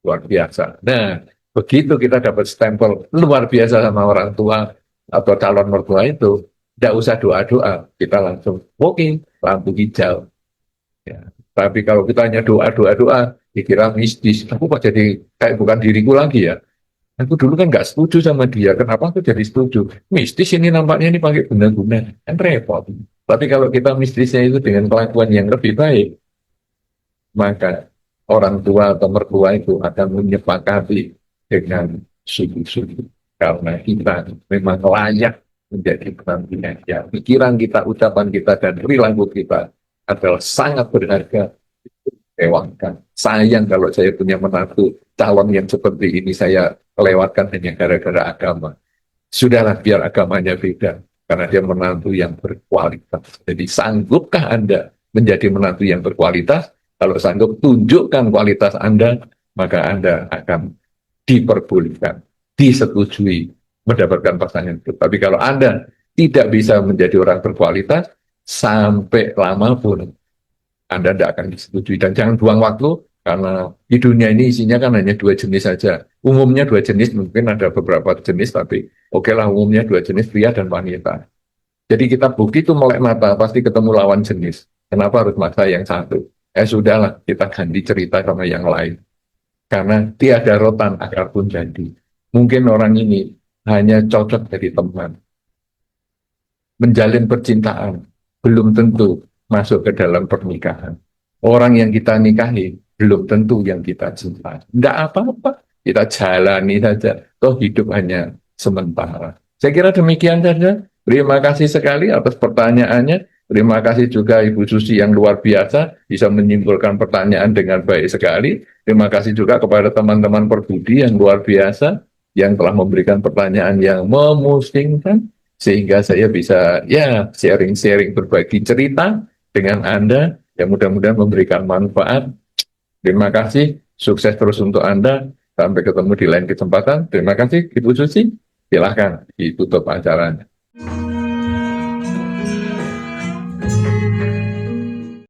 luar biasa. Nah, begitu kita dapat stempel luar biasa sama orang tua atau calon mertua itu, tidak usah doa-doa, kita langsung walking, lampu hijau. Ya. Tapi kalau kita hanya doa-doa-doa, dikira mistis. Aku kok jadi kayak bukan diriku lagi ya. Aku dulu kan nggak setuju sama dia. Kenapa aku jadi setuju? Mistis ini nampaknya ini pakai guna-guna. Kan repot. Tapi kalau kita mistisnya itu dengan kelakuan yang lebih baik, maka orang tua atau mertua itu akan menyepakati dengan sungguh-sungguh. Karena kita memang layak menjadi penantinya. Ya, pikiran kita, ucapan kita, dan perilaku kita adalah sangat berharga. Lewatkan. Sayang kalau saya punya menantu calon yang seperti ini saya lewatkan hanya gara-gara agama. Sudahlah biar agamanya beda. Karena dia menantu yang berkualitas. Jadi sanggupkah Anda menjadi menantu yang berkualitas? Kalau sanggup tunjukkan kualitas Anda, maka Anda akan diperbolehkan, disetujui mendapatkan pasangan itu. Tapi kalau Anda tidak bisa menjadi orang berkualitas, sampai lama pun Anda tidak akan disetujui. Dan jangan buang waktu, karena di dunia ini isinya kan hanya dua jenis saja. Umumnya dua jenis, mungkin ada beberapa jenis, tapi oke lah umumnya dua jenis, pria dan wanita. Jadi kita begitu melek mata, pasti ketemu lawan jenis. Kenapa harus maksa yang satu? Sudahlah, kita ganti cerita sama yang lain. Karena tiada rotan akar pun jadi. Mungkin orang ini hanya cocok jadi teman. Menjalin percintaan belum tentu masuk ke dalam pernikahan. Orang yang kita nikahi belum tentu yang kita cintai. Tidak apa-apa, kita jalani saja. Toh hidup hanya sementara. Saya kira demikian saja. Terima kasih sekali atas pertanyaannya. Terima kasih juga Ibu Susi yang luar biasa bisa menyimpulkan pertanyaan dengan baik sekali. Terima kasih juga kepada teman-teman Perbudi yang luar biasa yang telah memberikan pertanyaan yang memusingkan sehingga saya bisa ya sharing-sharing berbagi cerita dengan Anda yang mudah-mudahan memberikan manfaat. Terima kasih, sukses terus untuk Anda. Sampai ketemu di lain kesempatan. Terima kasih Ibu Susi. Silahkan ditutup acaranya.